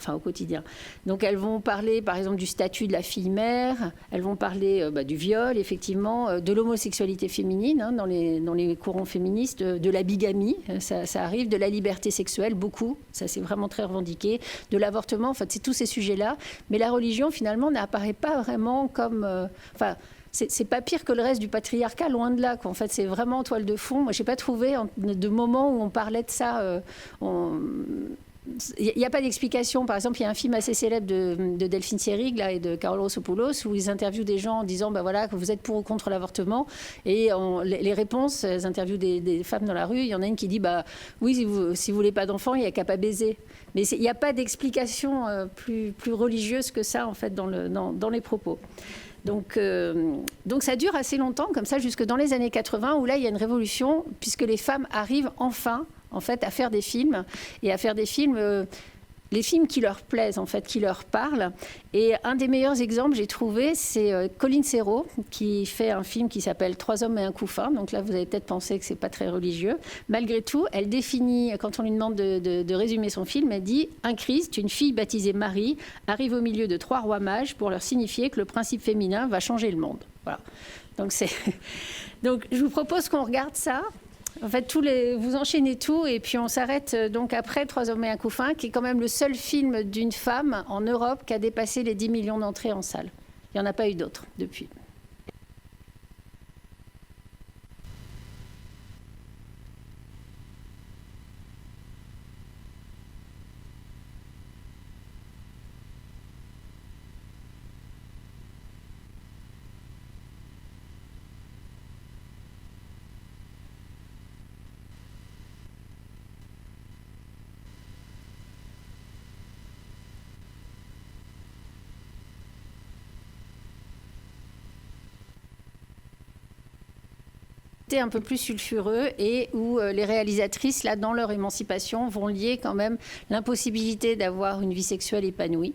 au quotidien. Donc elles vont parler par exemple du statut de la fille mère, elles vont parler du viol effectivement, de l'homosexualité féminine dans les courants féministes, de la bigamie, ça arrive, de la liberté sexuelle, beaucoup, ça c'est vraiment très revendiqué, de l'avortement, en fait c'est tous ces sujets-là, mais la religion finalement n'apparaît pas vraiment comme... C'est pas pire que le reste du patriarcat, loin de là. En fait, c'est vraiment en toile de fond. Moi, j'ai pas trouvé de moment où on parlait de ça. Il n'y a pas d'explication. Par exemple, il y a un film assez célèbre de Delphine Seyrig et de Carole Rossopoulos où ils interviewent des gens en disant que vous êtes pour ou contre l'avortement. Et les réponses, elles interviewent des femmes dans la rue. Il y en a une qui dit oui, si vous voulez pas d'enfants, il n'y a qu'à pas baiser. Mais il n'y a pas d'explication plus religieuse que ça, en fait, dans les propos. Donc ça dure assez longtemps, comme ça, jusque dans les années 80, où là, il y a une révolution, puisque les femmes arrivent enfin, en fait, à faire des films, et à faire des films... les films qui leur plaisent, en fait, qui leur parlent. Et un des meilleurs exemples, j'ai trouvé, c'est Colline Serrault, qui fait un film qui s'appelle « 3 hommes et un couffin ». Donc là, vous avez peut-être pensé que c'est pas très religieux. Malgré tout, elle définit, quand on lui demande de résumer son film, elle dit « Un Christ, une fille baptisée Marie, arrive au milieu de 3 rois mages pour leur signifier que le principe féminin va changer le monde. » Voilà. Donc, je vous propose qu'on regarde ça. En fait, vous enchaînez tout et puis on s'arrête donc après 3 hommes et un couffin, qui est quand même le seul film d'une femme en Europe qui a dépassé les 10 millions d'entrées en salle. Il n'y en a pas eu d'autres depuis. Un peu plus sulfureux et où les réalisatrices, là, dans leur émancipation, vont lier quand même l'impossibilité d'avoir une vie sexuelle épanouie,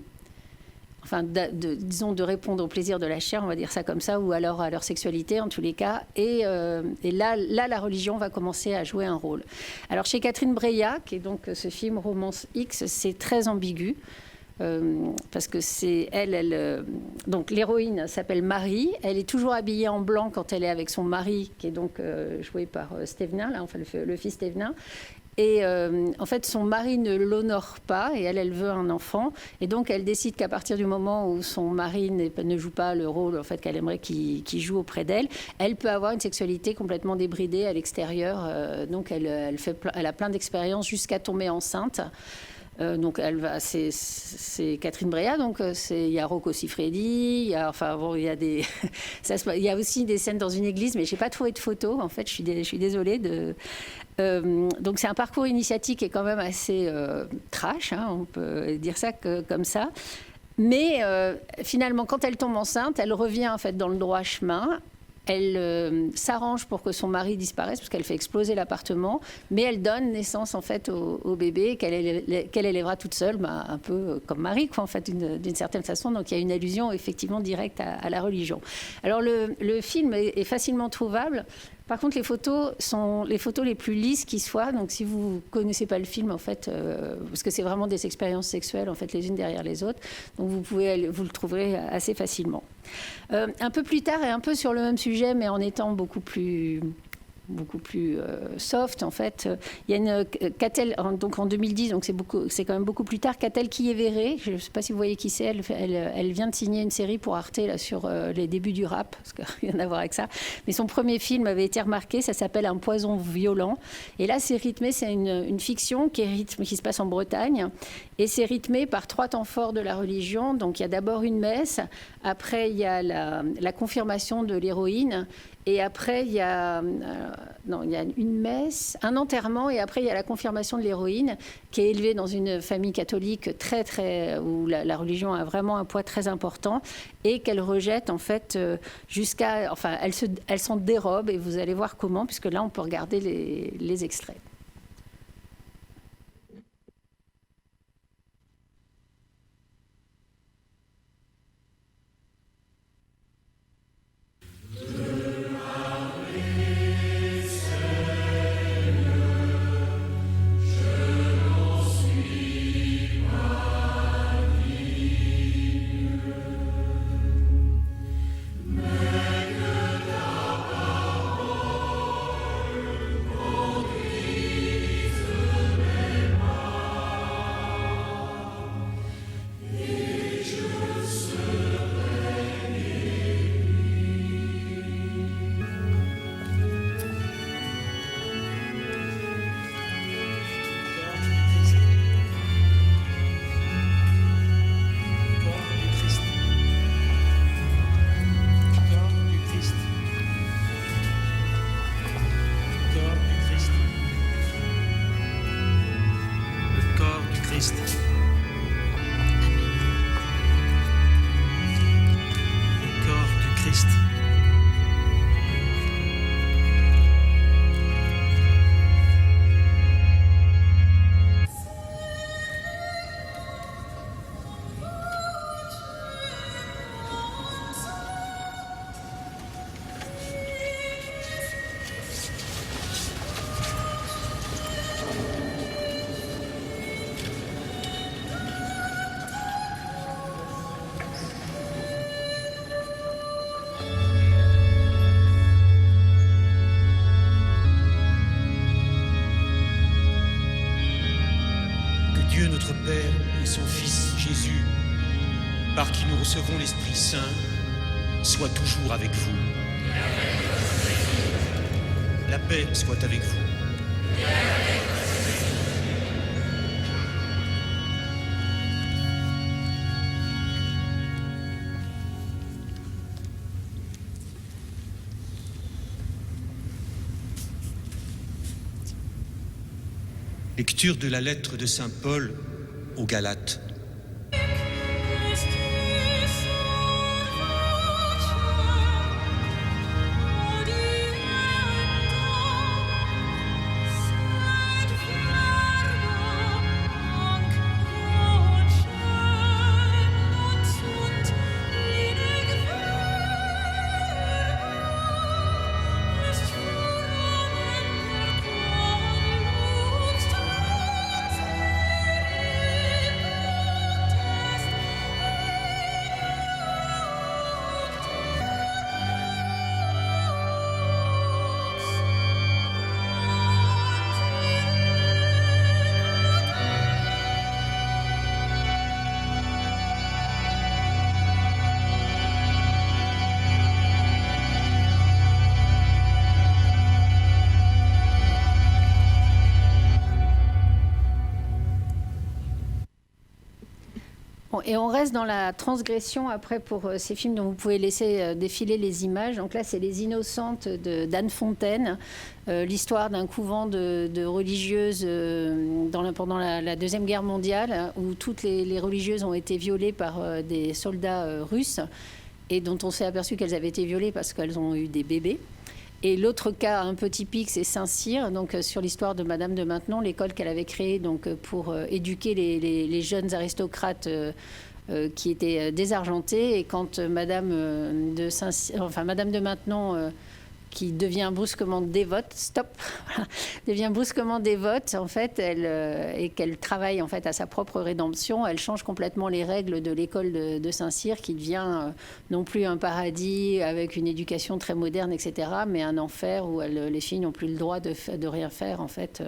disons de répondre au plaisir de la chair, on va dire ça comme ça, ou alors à leur sexualité en tous les cas. Et là, la religion va commencer à jouer un rôle. Alors chez Catherine Breillat, qui est donc ce film Romance X, c'est très ambigu. Parce que c'est donc l'héroïne s'appelle Marie, elle est toujours habillée en blanc quand elle est avec son mari qui est donc joué par Stévenin, là, enfin le fils Stévenin, et en fait son mari ne l'honore pas et elle veut un enfant, et donc elle décide qu'à partir du moment où son mari ne joue pas le rôle en fait qu'elle aimerait qu'il joue auprès d'elle, elle peut avoir une sexualité complètement débridée à l'extérieur, donc elle a plein d'expériences jusqu'à tomber enceinte. Donc c'est Catherine Breillat, donc il y a Rocco Siffredi, il y a aussi des scènes dans une église, mais j'ai pas trouvé de photos. En fait, je suis désolée donc c'est un parcours initiatique qui est quand même assez trash, hein, on peut dire ça comme ça. Mais finalement, quand elle tombe enceinte, elle revient en fait dans le droit chemin. elle s'arrange pour que son mari disparaisse parce qu'elle fait exploser l'appartement, mais elle donne naissance en fait au bébé qu'elle élèvera toute seule, un peu comme Marie, quoi, en fait, d'une certaine façon. Donc il y a une allusion effectivement directe à la religion. Alors le film est facilement trouvable. Par contre, les photos sont les photos les plus lisses qui soient. Donc, si vous ne connaissez pas le film, en fait, parce que c'est vraiment des expériences sexuelles, en fait, les unes derrière les autres, donc vous le trouverez assez facilement. Un peu plus tard et un peu sur le même sujet, mais en étant beaucoup plus soft, en fait. Il y a une Catel, donc en 2010, donc c'est quand même beaucoup plus tard, Catel Kievere, je ne sais pas si vous voyez qui c'est, elle vient de signer une série pour Arte là, sur les débuts du rap, parce qu'il n'y a rien à voir avec ça, mais son premier film avait été remarqué, ça s'appelle Un poison violent, et là c'est rythmé, c'est une fiction qui se passe en Bretagne, et c'est rythmé par 3 temps forts de la religion. Donc il y a d'abord une messe, après il y a la confirmation de l'héroïne, et après, il y a une messe, un enterrement, et après, il y a la confirmation de l'héroïne, qui est élevée dans une famille catholique où la religion a vraiment un poids très important, et qu'elle rejette, en fait, elle s'en dérobe, et vous allez voir comment, puisque là, on peut regarder les extraits. Dieu notre Père et son Fils Jésus, par qui nous recevons l'Esprit Saint, soit toujours avec vous. La paix soit avec vous. Lecture de la lettre de saint Paul aux Galates. Et on reste dans la transgression après pour ces films dont vous pouvez laisser défiler les images. Donc là, c'est Les Innocentes d'Anne Fontaine, l'histoire d'un couvent de religieuses pendant la Deuxième Guerre mondiale, où toutes les religieuses ont été violées par des soldats russes. et dont on s'est aperçu qu'elles avaient été violées parce qu'elles ont eu des bébés. Et l'autre cas un peu typique, c'est Saint-Cyr, donc sur l'histoire de Madame de Maintenon, l'école qu'elle avait créée donc, pour éduquer les jeunes aristocrates qui étaient désargentés. Et quand Madame Madame de Maintenon, qui devient brusquement dévote, devient brusquement dévote, en fait, et qu'elle travaille en fait à sa propre rédemption, elle change complètement les règles de l'école de Saint-Cyr, qui devient non plus un paradis avec une éducation très moderne, etc., mais un enfer où les filles n'ont plus le droit de rien faire. En fait,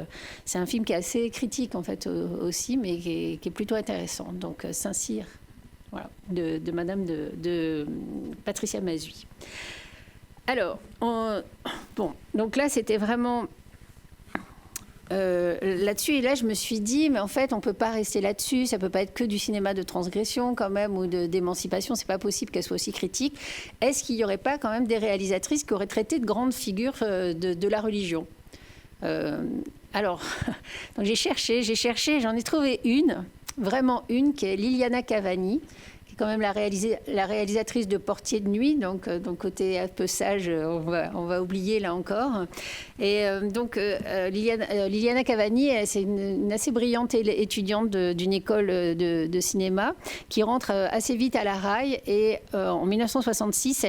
c'est un film qui est assez critique en fait aussi, mais qui est plutôt intéressant. Donc Saint-Cyr, voilà, de Madame de Patricia Mazui. Alors, donc là, c'était vraiment là-dessus. Et là, je me suis dit, mais en fait, on ne peut pas rester là-dessus. Ça ne peut pas être que du cinéma de transgression, quand même, ou d'émancipation. Ce n'est pas possible qu'elle soit aussi critique. Est-ce qu'il n'y aurait pas quand même des réalisatrices qui auraient traité de grandes figures de la religion ? Alors, donc j'ai cherché, j'en ai trouvé une, vraiment une, qui est Liliana Cavani, quand même la réalisatrice de Portier de nuit, donc côté un peu sage, on va oublier là encore. Et Liliana Cavani, c'est une assez brillante étudiante d'une école de cinéma qui rentre assez vite à la RAI, et en 1966,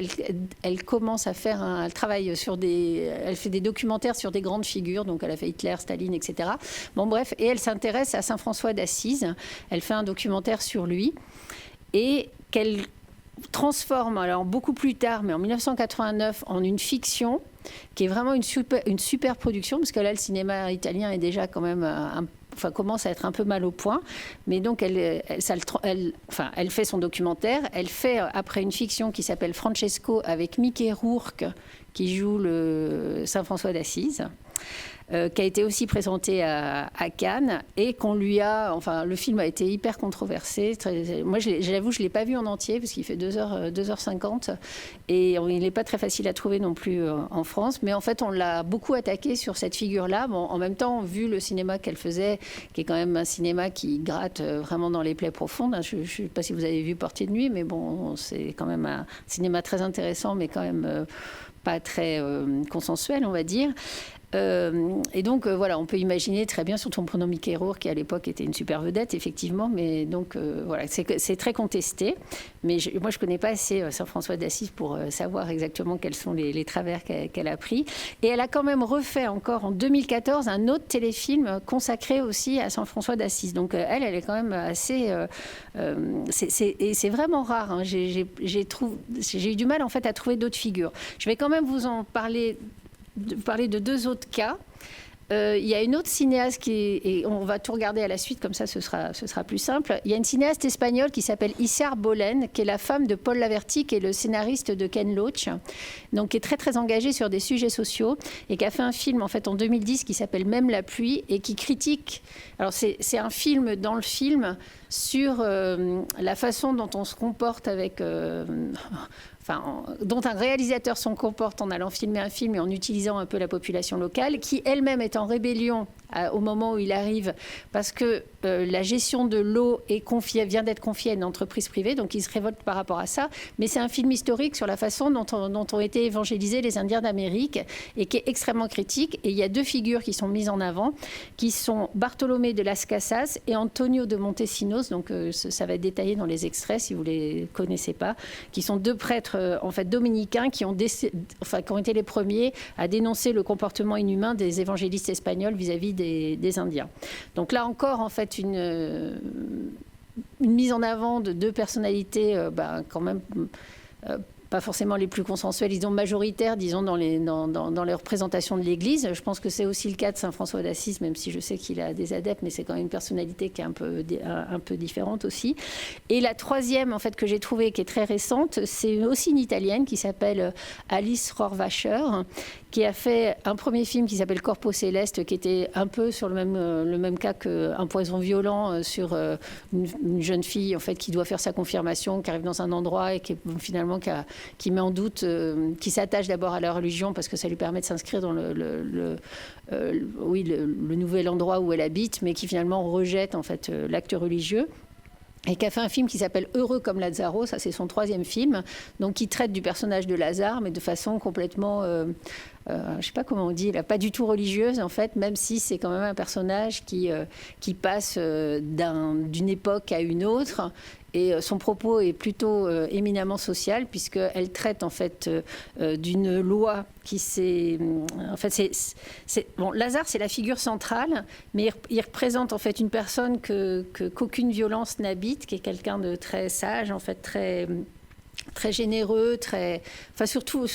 elle commence à faire elle travaille elle fait des documentaires sur des grandes figures, donc elle a fait Hitler, Staline, etc. Bon bref, et elle s'intéresse à Saint François d'Assise. Elle fait un documentaire sur lui, et qu'elle transforme, alors beaucoup plus tard, mais en 1989, en une fiction qui est vraiment une super production, parce que là, le cinéma italien est déjà quand même commence à être un peu mal au point. Mais donc, elle fait son documentaire. Elle fait après une fiction qui s'appelle Francesco, avec Mickey Rourke, qui joue le Saint François d'Assise. Qui a été aussi présenté à Cannes, et qu'on lui a... Enfin, le film a été hyper controversé. Moi, j'avoue, je ne l'ai pas vu en entier, parce qu'il fait 2h50, et il n'est pas très facile à trouver non plus en France. Mais en fait, on l'a beaucoup attaqué sur cette figure-là. Bon, en même temps, vu le cinéma qu'elle faisait, qui est quand même un cinéma qui gratte vraiment dans les plaies profondes. Je ne sais pas si vous avez vu Portier de nuit, mais bon, c'est quand même un cinéma très intéressant, mais quand même pas très consensuel, on va dire. Et donc, voilà, on peut imaginer très bien, surtout en prenant Mickey Rourke, qui à l'époque était une super vedette, effectivement, mais donc, voilà, c'est très contesté. Mais moi, je ne connais pas assez Saint François d'Assise pour savoir exactement quels sont les travers qu'elle a pris. Et elle a quand même refait encore en 2014 un autre téléfilm consacré aussi à Saint François d'Assise. Donc, elle est quand même assez... et c'est vraiment rare. Hein. J'ai eu du mal, en fait, à trouver d'autres figures. Je vais quand même vous en parler de deux autres cas. Il y a une autre cinéaste et on va tout regarder à la suite, comme ça ce sera plus simple. Il y a une cinéaste espagnole qui s'appelle Isar Bolen, qui est la femme de Paul Laverty, qui est le scénariste de Ken Loach, donc qui est très très engagée sur des sujets sociaux, et qui a fait un film en fait en 2010 qui s'appelle Même la pluie, et qui critique. Alors c'est un film dans le film sur la façon dont on se comporte avec... dont un réalisateur se comporte en allant filmer un film et en utilisant un peu la population locale, qui elle-même est en rébellion au moment où il arrive, parce que la gestion de l'eau vient d'être confiée à une entreprise privée, donc il se révolte par rapport à ça. Mais c'est un film historique sur la façon dont ont été évangélisés les Indiens d'Amérique, et qui est extrêmement critique. Et il y a deux figures qui sont mises en avant, qui sont Bartolomé de Las Casas et Antonio de Montesinos, donc ça va être détaillé dans les extraits si vous ne les connaissez pas, qui sont deux prêtres en fait dominicains qui ont été les premiers à dénoncer le comportement inhumain des évangélistes espagnols vis-à-vis des Indiens. Donc là encore, en fait, une mise en avant de deux personnalités quand même pas forcément les plus consensuelles, disons majoritaires, disons dans les représentations de l'Église. Je pense que c'est aussi le cas de Saint François d'Assise, même si je sais qu'il a des adeptes, mais c'est quand même une personnalité qui est un peu différente aussi. Et la troisième, en fait, que j'ai trouvée, qui est très récente, c'est aussi une Italienne qui s'appelle Alice Rohrwacher, qui a fait un premier film qui s'appelle Corpo Céleste, qui était un peu sur le même cas qu'un poison violent sur une jeune fille, en fait, qui doit faire sa confirmation, qui arrive dans un endroit et qui finalement qui met en doute, qui s'attache d'abord à la religion parce que ça lui permet de s'inscrire dans le nouvel endroit où elle habite, mais qui finalement rejette en fait l'acte religieux. et qui a fait un film qui s'appelle Heureux comme Lazzaro, ça c'est son 3e film, donc qui traite du personnage de Lazare, mais de façon complètement, je ne sais pas comment on dit, là, pas du tout religieuse en fait, même si c'est quand même un personnage qui passe d'une époque à une autre. Et son propos est plutôt éminemment social, puisqu'elle traite en fait d'une loi qui s'est... En fait, bon, Lazare, c'est la figure centrale, mais il représente en fait une personne qu'aucune violence n'habite, qui est quelqu'un de très sage, en fait, très généreux, enfin surtout,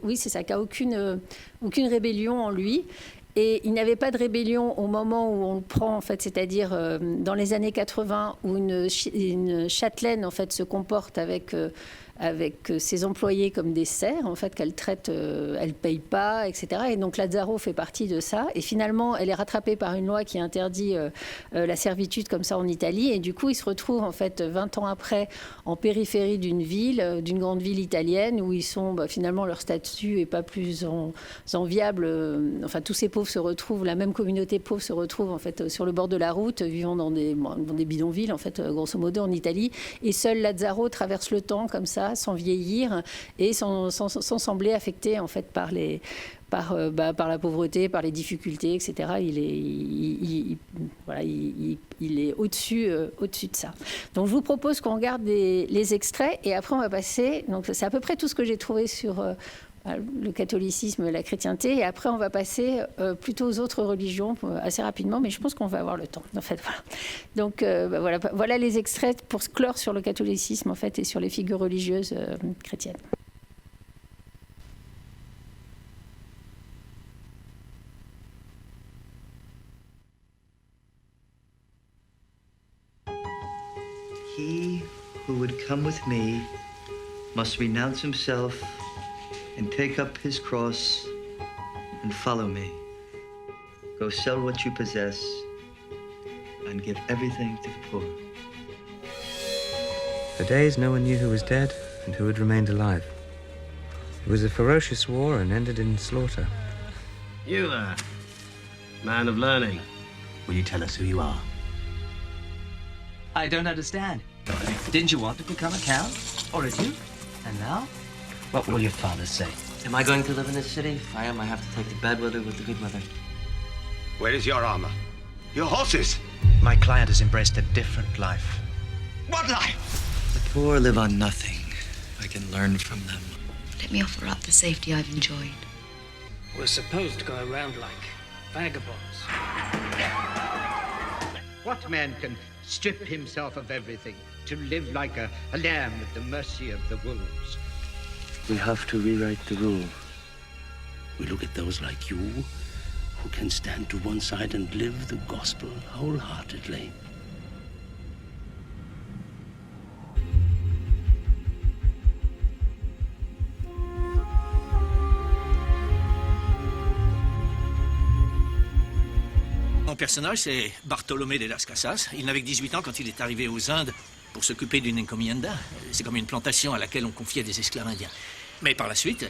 oui, c'est ça, qui n'a aucune rébellion en lui. Et il n'avait pas de rébellion au moment où on le prend, en fait, c'est-à-dire dans les années 80, où une châtelaine, en fait, se comporte avec ses employés comme des serfs, en fait, qu'elle traite, elle paye pas, etc. Et donc Lazzaro fait partie de ça. Et finalement, elle est rattrapée par une loi qui interdit la servitude comme ça en Italie. Et du coup, ils se retrouvent, en fait, 20 ans après, en périphérie d'une ville, d'une grande ville italienne, où ils sont, finalement, leur statut est pas plus enviable. Enfin, tous ces pauvres se retrouvent, la même communauté pauvre se retrouve, en fait, sur le bord de la route, vivant dans des bidonvilles, en fait, grosso modo, en Italie. Et seul Lazzaro traverse le temps comme ça, sans vieillir et sans sembler affecté en fait par la pauvreté, par les difficultés, etc. Il est au-dessus de ça. Donc je vous propose qu'on regarde les extraits et après on va passer. Donc c'est à peu près tout ce que j'ai trouvé sur le catholicisme, la chrétienté, et après on va passer plutôt aux autres religions assez rapidement, mais je pense qu'on va avoir le temps. En fait, voilà. Donc voilà les extraits pour clore sur le catholicisme en fait et sur les figures religieuses chrétiennes. He who would come with me must renounce himself and take up his cross and follow me. Go sell what you possess and give everything to the poor. For days no one knew who was dead and who had remained alive. It was a ferocious war and ended in slaughter. You there, man of learning. Will you tell us who you are? I don't understand. Didn't you want to become a count or a duke? And now? What will your father say? Am I going to live in this city? If I am, I have to take the bad weather with the good weather. Where is your armor? Your horses? My client has embraced a different life. What life? The poor live on nothing. I can learn from them. Let me offer up the safety I've enjoyed. We're supposed to go around like vagabonds. What man can strip himself of everything to live like a lamb at the mercy of the wolves? We have to rewrite the rules. We look at those like you who can stand to one side and live the gospel wholeheartedly. Mon personnage, c'est Bartolomé de las Casas. Il n'avait que 18 ans quand il est arrivé aux Indes pour s'occuper d'une encomienda. C'est comme une plantation à laquelle on confiait des esclaves indiens. Mais par la suite,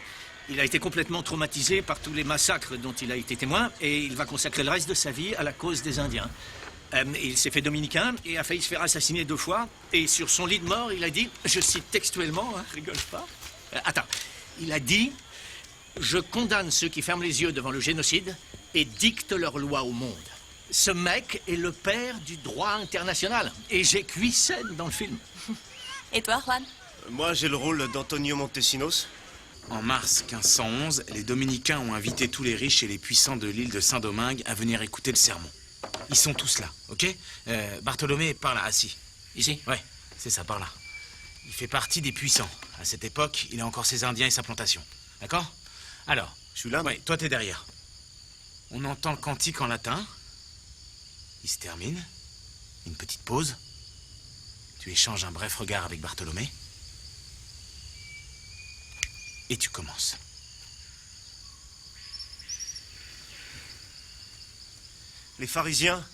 il a été complètement traumatisé par tous les massacres dont il a été témoin et il va consacrer le reste de sa vie à la cause des Indiens. Il s'est fait dominicain et a failli se faire assassiner 2 fois. Et sur son lit de mort, il a dit, je cite textuellement, hein, rigole pas. Il a dit, je condamne ceux qui ferment les yeux devant le génocide et dictent leurs lois au monde. Ce mec est le père du droit international. Et j'ai cuit scène dans le film. Et toi, Juan? Moi, j'ai le rôle d'Antonio Montesinos. En mars 1511, les dominicains ont invité tous les riches et les puissants de l'île de Saint-Domingue à venir écouter le sermon. Ils sont tous là, ok? Bartholomé est par là, assis. Ici? Ouais, c'est ça, par là. Il fait partie des puissants. À cette époque, il a encore ses Indiens et sa plantation. D'accord? Alors, je suis là. Ouais, toi, t'es derrière. On entend le cantique en latin. Il se termine. Une petite pause. Tu échanges un bref regard avec Bartholomé. Et tu commences. Les pharisiens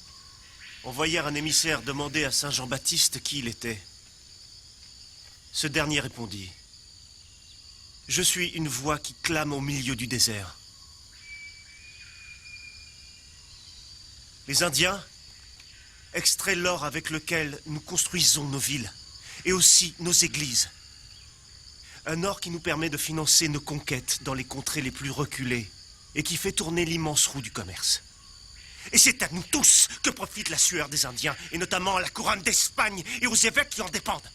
envoyèrent un émissaire demander à Saint Jean-Baptiste qui il était. Ce dernier répondit, « Je suis une voix qui clame au milieu du désert. » Les Indiens extrait l'or avec lequel nous construisons nos villes et aussi nos églises. Un or qui nous permet de financer nos conquêtes dans les contrées les plus reculées et qui fait tourner l'immense roue du commerce. Et c'est à nous tous que profite la sueur des Indiens, et notamment à la couronne d'Espagne et aux évêques qui en dépendent.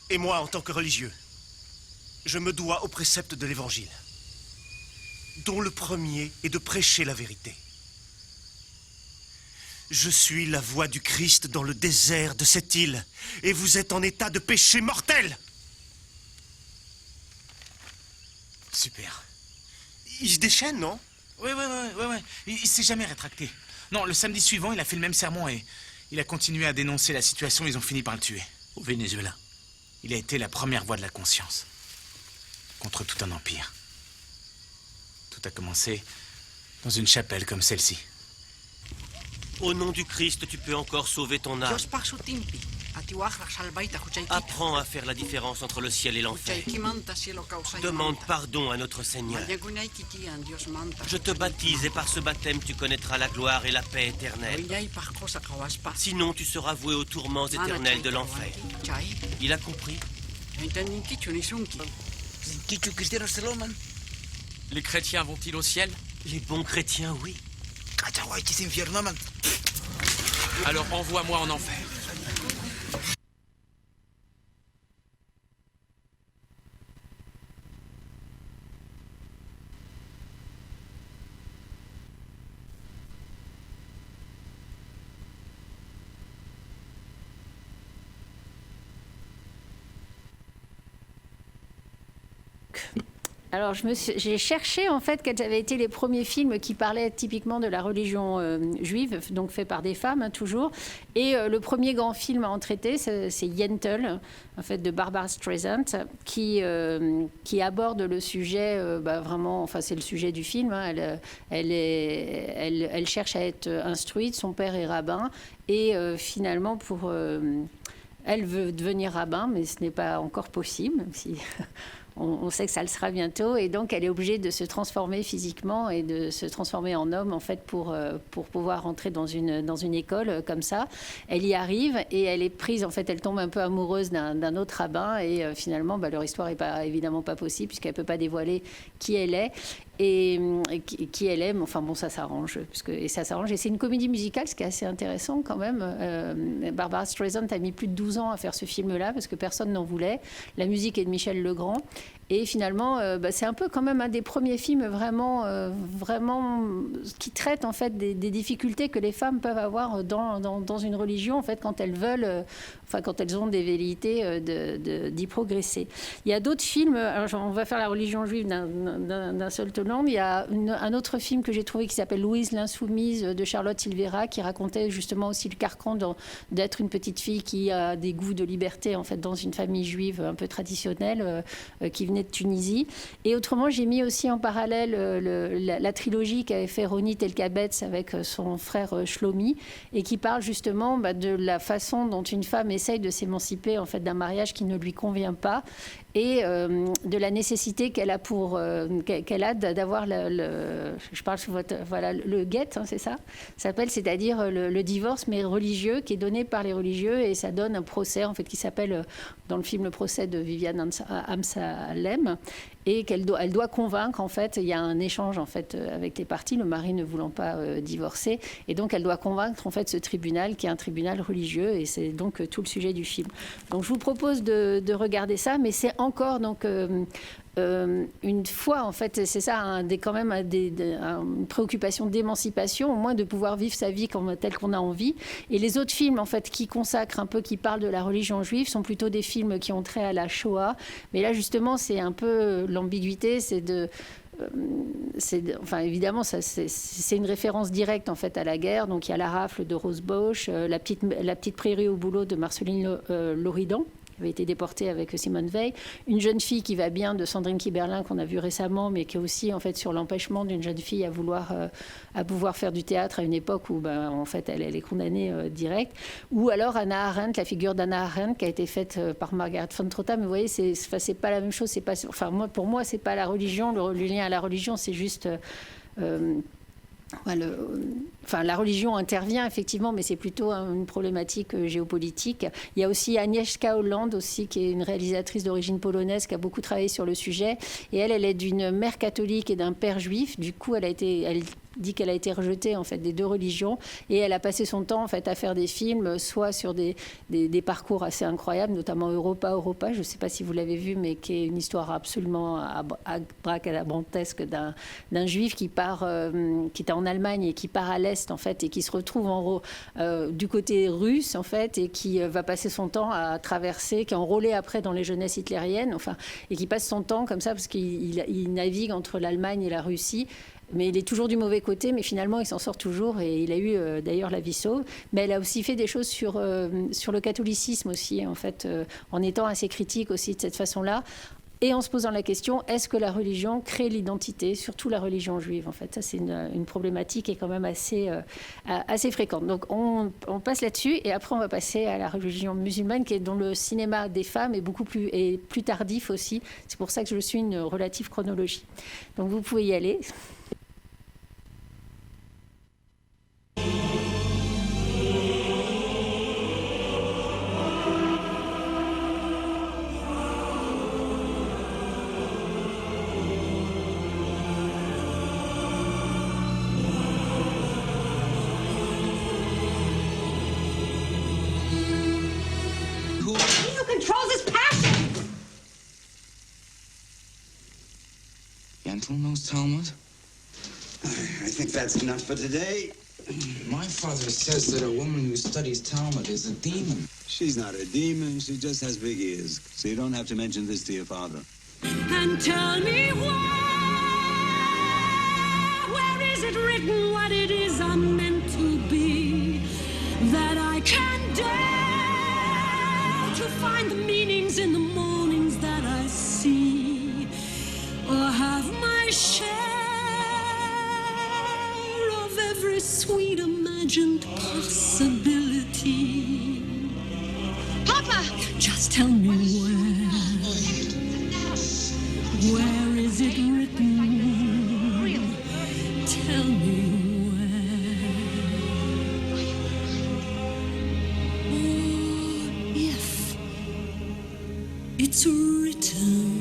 Et moi, en tant que religieux, je me dois au précepte de l'Évangile, dont le premier est de prêcher la vérité. Je suis la voix du Christ dans le désert de cette île, et vous êtes en état de péché mortel. Super. Il se déchaîne, non? Oui. Il s'est jamais rétracté. Non, le samedi suivant, il a fait le même sermon et il a continué à dénoncer la situation. Ils ont fini par le tuer. Au Venezuela. Il a été la première voix de la conscience. Contre tout un empire. Tout a commencé dans une chapelle comme celle-ci. Au nom du Christ, tu peux encore sauver ton âme. Apprends à faire la différence entre le ciel et l'enfer. Demande pardon à notre Seigneur. Je te baptise et par ce baptême tu connaîtras la gloire et la paix éternelle. Sinon tu seras voué aux tourments éternels de l'enfer. Il a compris? Les chrétiens vont-ils au ciel? Les bons chrétiens, oui. Alors envoie-moi en enfer. Alors, j'ai cherché en fait quels avaient été les premiers films qui parlaient typiquement de la religion juive, donc fait par des femmes, hein, toujours. Et le premier grand film à en traiter, c'est Yentl, en fait, de Barbara Streisand, qui aborde le sujet vraiment. Enfin, c'est le sujet du film. Hein, elle cherche à être instruite. Son père est rabbin et finalement elle veut devenir rabbin, mais ce n'est pas encore possible, même si on sait que ça le sera bientôt. Et donc, elle est obligée de se transformer physiquement et de se transformer en homme, en fait, pour pouvoir rentrer dans une école comme ça. Elle y arrive et elle est prise, en fait, elle tombe un peu amoureuse d'un autre rabbin. Et finalement, leur histoire n'est évidemment pas possible, puisqu'elle ne peut pas dévoiler qui elle est. Et qui elle aime, enfin bon, ça s'arrange. Et c'est une comédie musicale, ce qui est assez intéressant quand même. Barbara Streisand a mis plus de 12 ans à faire ce film-là, parce que personne n'en voulait. La musique est de Michel Legrand. Et finalement, c'est un peu quand même un des premiers films vraiment qui traite en fait des difficultés que les femmes peuvent avoir dans une religion, en fait, quand elles veulent, quand elles ont des velléités d'y progresser. Il y a d'autres films. Alors, on va faire la religion juive d'un seul tenant. Il y a un autre film que j'ai trouvé qui s'appelle Louise l'insoumise de Charlotte Silvera, qui racontait justement aussi le carcan d'être une petite fille qui a des goûts de liberté, en fait, dans une famille juive un peu traditionnelle, qui venait de Tunisie. Et autrement, j'ai mis aussi en parallèle la trilogie qu'avait fait Ronit Elkabetz avec son frère Shlomi, et qui parle justement de la façon dont une femme essaye de s'émanciper, en fait, d'un mariage qui ne lui convient pas, et de la nécessité qu'elle a d'avoir je parle sous le guet, hein, c'est ça s'appelle, c'est-à-dire le divorce, mais religieux, qui est donné par les religieux, et ça donne un procès, en fait, qui s'appelle dans le film le procès de Viviane Amsalem, et elle doit convaincre, en fait, il y a un échange, en fait, avec les parties, le mari ne voulant pas divorcer, et donc elle doit convaincre, en fait, ce tribunal qui est un tribunal religieux, et c'est donc tout le sujet du film. Donc je vous propose de regarder ça, mais c'est encore donc une fois, en fait, c'est ça, une préoccupation d'émancipation, au moins de pouvoir vivre sa vie telle qu'on a envie. Et les autres films, en fait, qui consacrent un peu, qui parlent de la religion juive, sont plutôt des films qui ont trait à la Shoah. Mais là, justement, c'est un peu l'ambiguïté, évidemment, c'est une référence directe, en fait, à la guerre. Donc, il y a La Rafle de Rose Bosch, la petite prairie au boulot de Marceline Loridan, avait été déportée avec Simone Veil, Une jeune fille qui va bien de Sandrine Kiberlin, qu'on a vu récemment, mais qui est aussi, en fait, sur l'empêchement d'une jeune fille à pouvoir faire du théâtre à une époque où, en fait, elle est condamnée direct. Ou alors Hannah Arendt, la figure d'Hannah Arendt, qui a été faite par Margaret von Trotta. Mais vous voyez, c'est pas la même chose. Pour moi, c'est pas la religion. Le lien à la religion, c'est juste la religion intervient effectivement, mais c'est plutôt une problématique géopolitique. Il y a aussi Agnieszka Holland, aussi, qui est une réalisatrice d'origine polonaise, qui a beaucoup travaillé sur le sujet. Et elle est d'une mère catholique et d'un père juif. Du coup, elle dit qu'elle a été rejetée en fait des deux religions, et elle a passé son temps en fait à faire des films, soit sur des parcours assez incroyables, notamment Europa, je ne sais pas si vous l'avez vu, mais qui est une histoire absolument abracadabrantesque d'un juif qui était en Allemagne et qui part à l'est en fait, et qui se retrouve du côté russe en fait, et qui va passer son temps à traverser, qui est enrôlé après dans les jeunesses hitlériennes, et qui passe son temps comme ça parce qu'il navigue entre l'Allemagne et la Russie. Mais il est toujours du mauvais côté, mais finalement, il s'en sort toujours, et il a eu d'ailleurs la vie sauve. Mais elle a aussi fait des choses sur le catholicisme aussi, en fait, en étant assez critique aussi de cette façon-là, et en se posant la question, est-ce que la religion crée l'identité, surtout la religion juive, en fait. Ça, c'est une problématique qui est quand même assez fréquente. Donc, on passe là-dessus, et après, on va passer à la religion musulmane, dont le cinéma des femmes est beaucoup plus tardif aussi. C'est pour ça que je suis une relative chronologie. Donc, vous pouvez y aller. Yentl knows Talmud? I think that's enough for today. My father says that a woman who studies Talmud is a demon. She's not a demon, she just has big ears. So you don't have to mention this to your father. And tell me where is it written what it is I'm meant to be, that I can dare to find the meanings in the mornings that I see, or have my share of every sweet imagined possibility. Papa! Just tell me where is it written? Tell me where. Oh, if it's written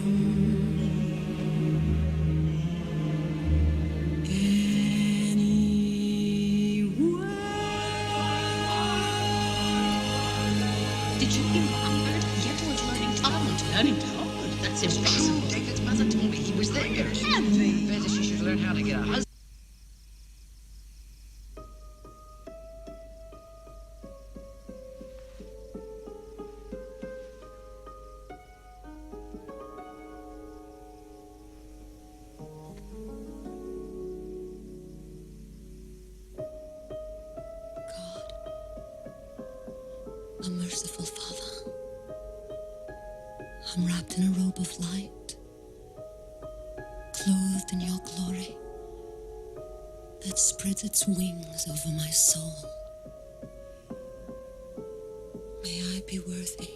Did you hear what I heard? Yentl learning Talmud. Learning Talmud? That's impossible. David's mother told me he was there. Can't be. Better she should learn how to get a husband. A merciful Father, I'm wrapped in a robe of light, clothed in your glory that spreads its wings over my soul. May I be worthy.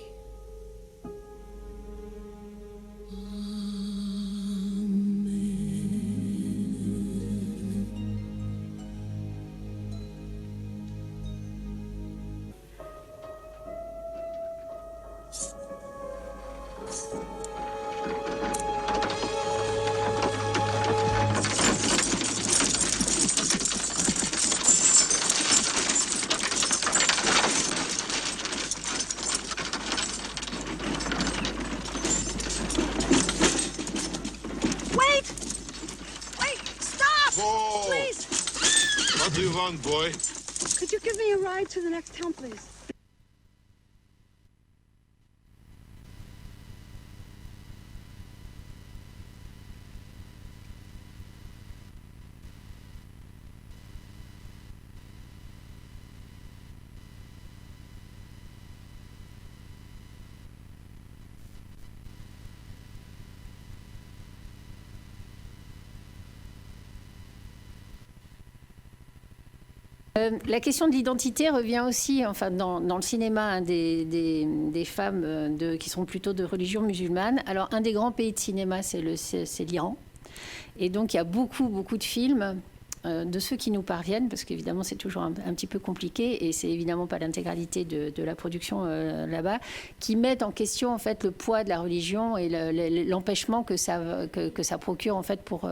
What do you want, boy? Could you give me a ride to the next town, please? La question de l'identité revient aussi, enfin, dans le cinéma des femmes qui sont plutôt de religion musulmane. Alors, un des grands pays de cinéma, c'est l'Iran. Et donc, il y a beaucoup de films de ceux qui nous parviennent, parce qu'évidemment c'est toujours un petit peu compliqué et c'est évidemment pas l'intégralité de la production là-bas, qui mettent en question en fait le poids de la religion et l'empêchement que ça procure en fait pour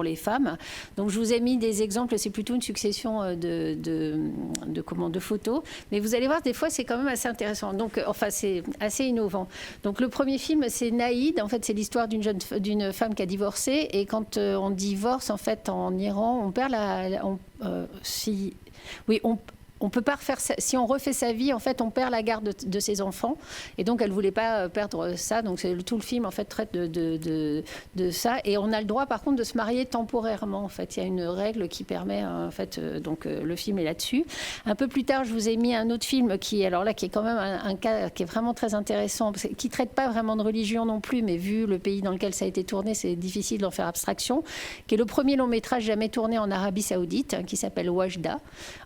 les femmes. Donc je vous ai mis des exemples, c'est plutôt une succession de photos, mais vous allez voir des fois c'est quand même assez intéressant. Donc enfin c'est assez innovant. Donc le premier film c'est Naïd, en fait c'est l'histoire d'une femme qui a divorcé et quand on divorce en fait en Iran, on perd on peut pas refaire ça. Si on refait sa vie, en fait, on perd la garde de ses enfants. Et donc, elle voulait pas perdre ça. Donc, tout le film, en fait, traite de ça. Et on a le droit, par contre, de se marier temporairement. En fait, il y a une règle qui permet, en fait, donc le film est là-dessus. Un peu plus tard, je vous ai mis un autre film qui est quand même un cas qui est vraiment très intéressant, qui traite pas vraiment de religion non plus, mais vu le pays dans lequel ça a été tourné, c'est difficile d'en faire abstraction. Qui est le premier long métrage jamais tourné en Arabie Saoudite, qui s'appelle Wajda,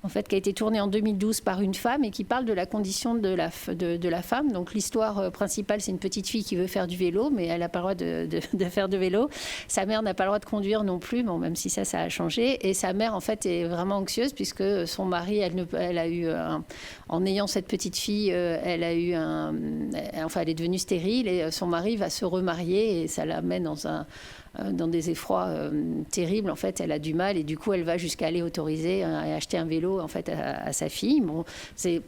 en fait, qui a été tourné en 2012 par une femme et qui parle de la condition de la femme. Donc l'histoire principale, c'est une petite fille qui veut faire du vélo, mais elle n'a pas le droit de faire de vélo. Sa mère n'a pas le droit de conduire non plus, bon, même si ça a changé. Et sa mère, en fait, est vraiment anxieuse puisque son mari, elle a eu, en ayant cette petite fille, elle est devenue stérile et son mari va se remarier et ça l'amène dans des effrois terribles. En fait, elle a du mal et du coup, elle va jusqu'à aller autoriser et acheter un vélo en fait à sa fille. Bon, c'est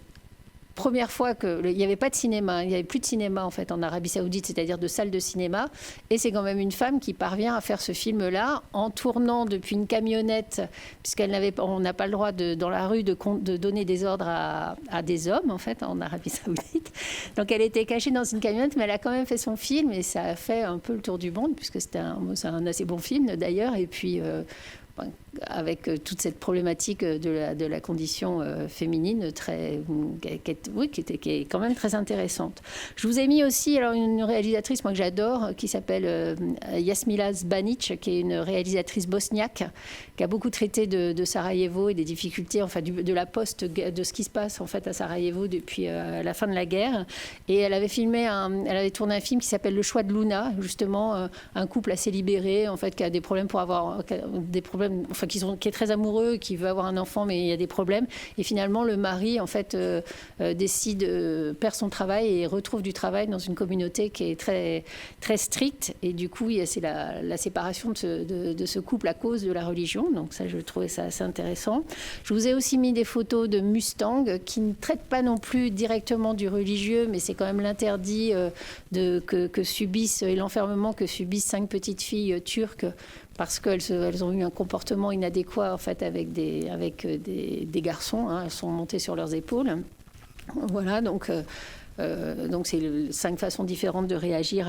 première fois qu'il n'y avait pas de cinéma, il n'y avait plus de cinéma en fait en Arabie Saoudite, c'est-à-dire de salles de cinéma. Et c'est quand même une femme qui parvient à faire ce film-là en tournant depuis une camionnette, puisqu'on n'a pas le droit dans la rue de donner des ordres à des hommes en fait en Arabie Saoudite. Donc elle était cachée dans une camionnette, mais elle a quand même fait son film et ça a fait un peu le tour du monde, puisque c'est un assez bon film d'ailleurs. Et puis avec toute cette problématique de la condition féminine qui est quand même très intéressante. Je vous ai mis aussi une réalisatrice moi que j'adore qui s'appelle Jasmila Zbanic, qui est une réalisatrice bosniaque qui a beaucoup traité de Sarajevo et des difficultés de la de ce qui se passe en fait à Sarajevo depuis la fin de la guerre. Et elle avait tourné un film qui s'appelle Le choix de Luna, justement un couple assez libéré en fait qui a des problèmes qui est très amoureux, qui veut avoir un enfant, mais il y a des problèmes. Et finalement, le mari, en fait, perd son travail et retrouve du travail dans une communauté qui est très, très stricte. Et du coup, c'est la séparation de ce couple à cause de la religion. Donc ça, je trouvais ça assez intéressant. Je vous ai aussi mis des photos de Mustang qui ne traitent pas non plus directement du religieux, mais c'est quand même l'interdit que subissent et l'enfermement que subissent 5 petites filles turques parce qu'elles ont eu un comportement inadéquat en fait avec des garçons. Elles sont montées sur leurs épaules. Voilà, donc c'est 5 façons différentes de réagir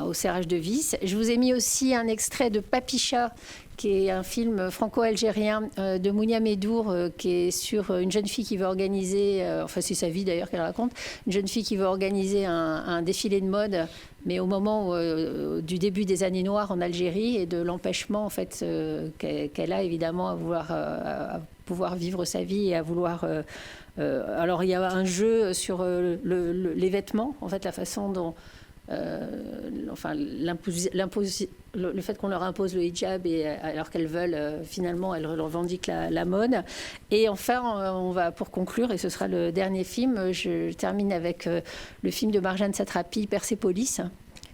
au serrage de vis. Je vous ai mis aussi un extrait de Papicha, qui est un film franco-algérien de Mounia Medour, qui est sur une jeune fille qui veut organiser, c'est sa vie d'ailleurs qu'elle raconte, une jeune fille qui veut organiser un défilé de mode, mais au moment du début des années noires en Algérie et de l'empêchement en fait qu'elle a évidemment à pouvoir vivre sa vie et à vouloir... alors il y a un jeu sur les vêtements, en fait la façon dont... le fait qu'on leur impose le hijab alors qu'elles veulent finalement elles revendiquent la mode. Et enfin pour conclure, et ce sera le dernier film, je termine avec le film de Marjane Satrapi, Persépolis,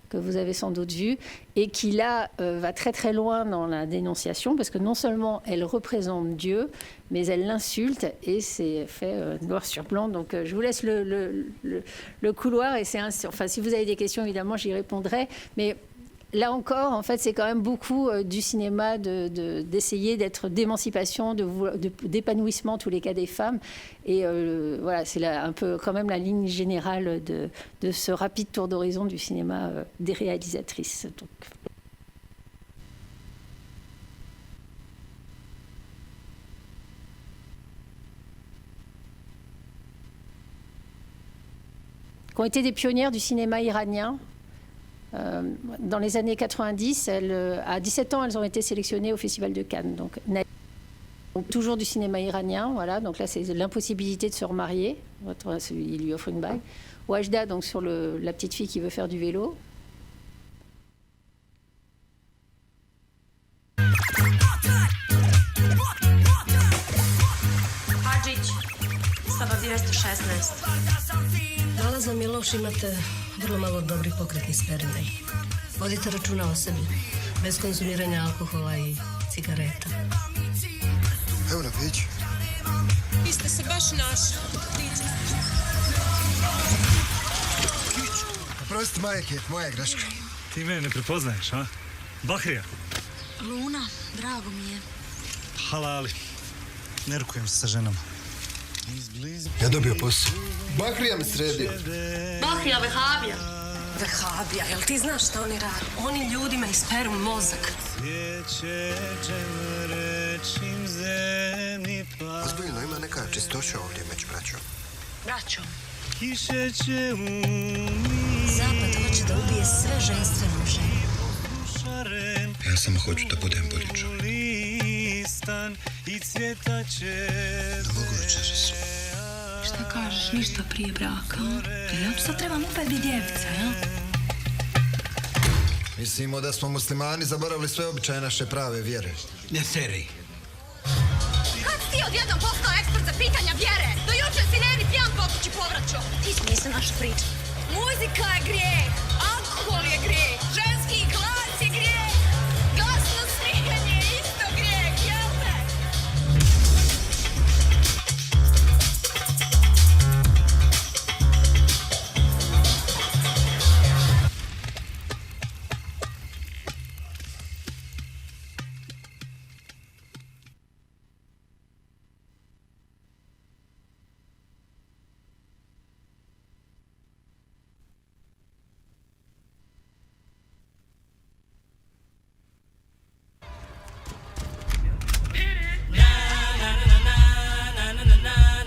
que vous avez sans doute vu, et qui là va très très loin dans la dénonciation, parce que non seulement elle représente Dieu, mais elle l'insulte, et c'est fait noir sur blanc. Donc je vous laisse le couloir, et si vous avez des questions, évidemment, j'y répondrai. Mais là encore, en fait, c'est quand même beaucoup du cinéma d'essayer d'être d'émancipation, d'épanouissement, en tous les cas, des femmes. Et voilà, c'est un peu quand même la ligne générale de ce rapide tour d'horizon du cinéma des réalisatrices. Donc. Qui ont été des pionnières du cinéma iranien. Dans les années 90, à 17 ans, elles ont été sélectionnées au Festival de Cannes. Donc toujours du cinéma iranien, voilà. Donc là, c'est l'impossibilité de se remarier. Il lui offre une bague. Wajda, donc sur la petite fille qui veut faire du vélo. Karadžić, soba 216. Nalaza Miloš, imate vrlo malo dobrih pokretnih sperina. Vodite računa o sebi, bez konzumiranja alkohola i cigareta. Evo na pić. Vi ste se baš našli. Prosti, majke, moja je greška. Ti mene ne prepoznaješ, a? Bahrija. Luna, drago mi je. Halali. Ne rukujem se sa ženama. Ja dobio posao. Bahrija me sredio. Bahrija, Vehabija. Vehabija, jel ti znaš šta oni rade? Oni ljudima isperu mozak. Ozbiljno, ima neka čistoća ovdje među braćom. Braćom. Zapad hoće da ubije sve ženstvene u ženi. Ja samo hoću da budem bolji čovjek. Da mogu večeras. Šta kažeš, ništa prije braka? Ja sad trebam opet biti djevica, jel? Mislimo da smo muslimani zaboravili sve običaje naše prave vjere. Ne seri. Kad si odjednom postao ekspert za pitanja vjere? Do jučer si neni pijan po kući povraćao. Ti nisi naša priča. Muzika je grijeh, alkohol je grijeh, ženski glas je grijeh, glasno smijanje je isto grijeh, jel te?